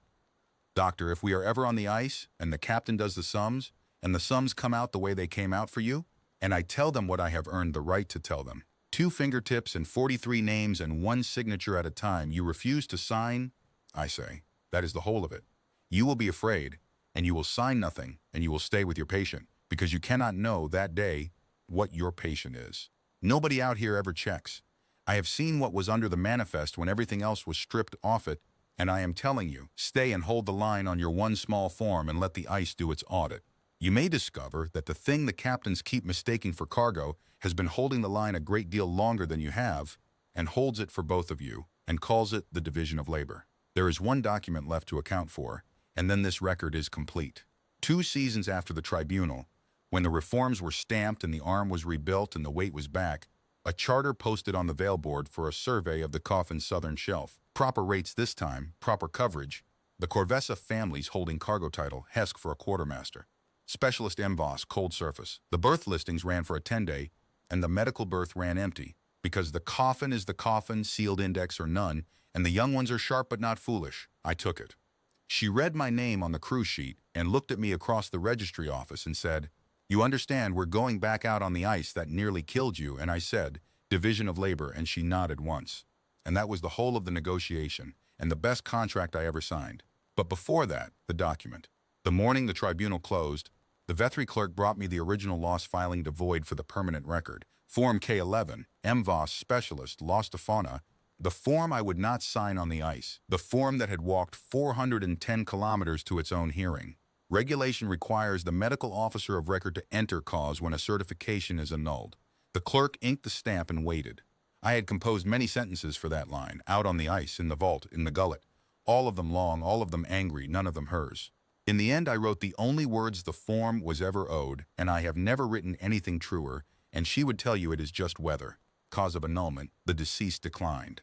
Doctor, if we are ever on the ice, and the captain does the sums, and the sums come out the way they came out for you, and I tell them what I have earned the right to tell them, 2 fingertips and 43 names and 1 signature at a time, you refuse to sign, I say, that is the whole of it. You will be afraid, and you will sign nothing, and you will stay with your patient, because you cannot know that day what your patient is. Nobody out here ever checks. I have seen what was under the manifest when everything else was stripped off it, and I am telling you, stay and hold the line on your one small form and let the ice do its audit. You may discover that the thing the captains keep mistaking for cargo has been holding the line a great deal longer than you have, and holds it for both of you, and calls it the division of labor. There is 1 document left to account for, and then this record is complete. 2 seasons after the tribunal, when the reforms were stamped and the arm was rebuilt and the weight was back, a charter posted on the veil board for a survey of the coffin's southern shelf. Proper rates this time, proper coverage. The Corvessa families holding cargo title, Hesk for a quartermaster. Specialist MVOS, cold surface. The birth listings ran for a 10-day, and the medical birth ran empty, because the coffin is the coffin, sealed index or none, and the young ones are sharp but not foolish. I took it. She read my name on the crew sheet and looked at me across the registry office and said, "You understand we're going back out on the ice that nearly killed you," and I said, "Division of labor," and she nodded once. And that was the whole of the negotiation, and the best contract I ever signed. But before that, the document. The morning the tribunal closed, the veterinary clerk brought me the original loss filing to void for the permanent record. Form K11, MVOS Specialist, Lost to Fauna, the form I would not sign on the ice, the form that had walked 410 kilometers to its own hearing. Regulation requires the medical officer of record to enter cause when a certification is annulled. The clerk inked the stamp and waited. I had composed many sentences for that line, out on the ice, in the vault, in the gullet. All of them long, all of them angry, none of them hers. In the end, I wrote the only words the form was ever owed, and I have never written anything truer, and she would tell you it is just weather. Cause of annulment, the deceased declined.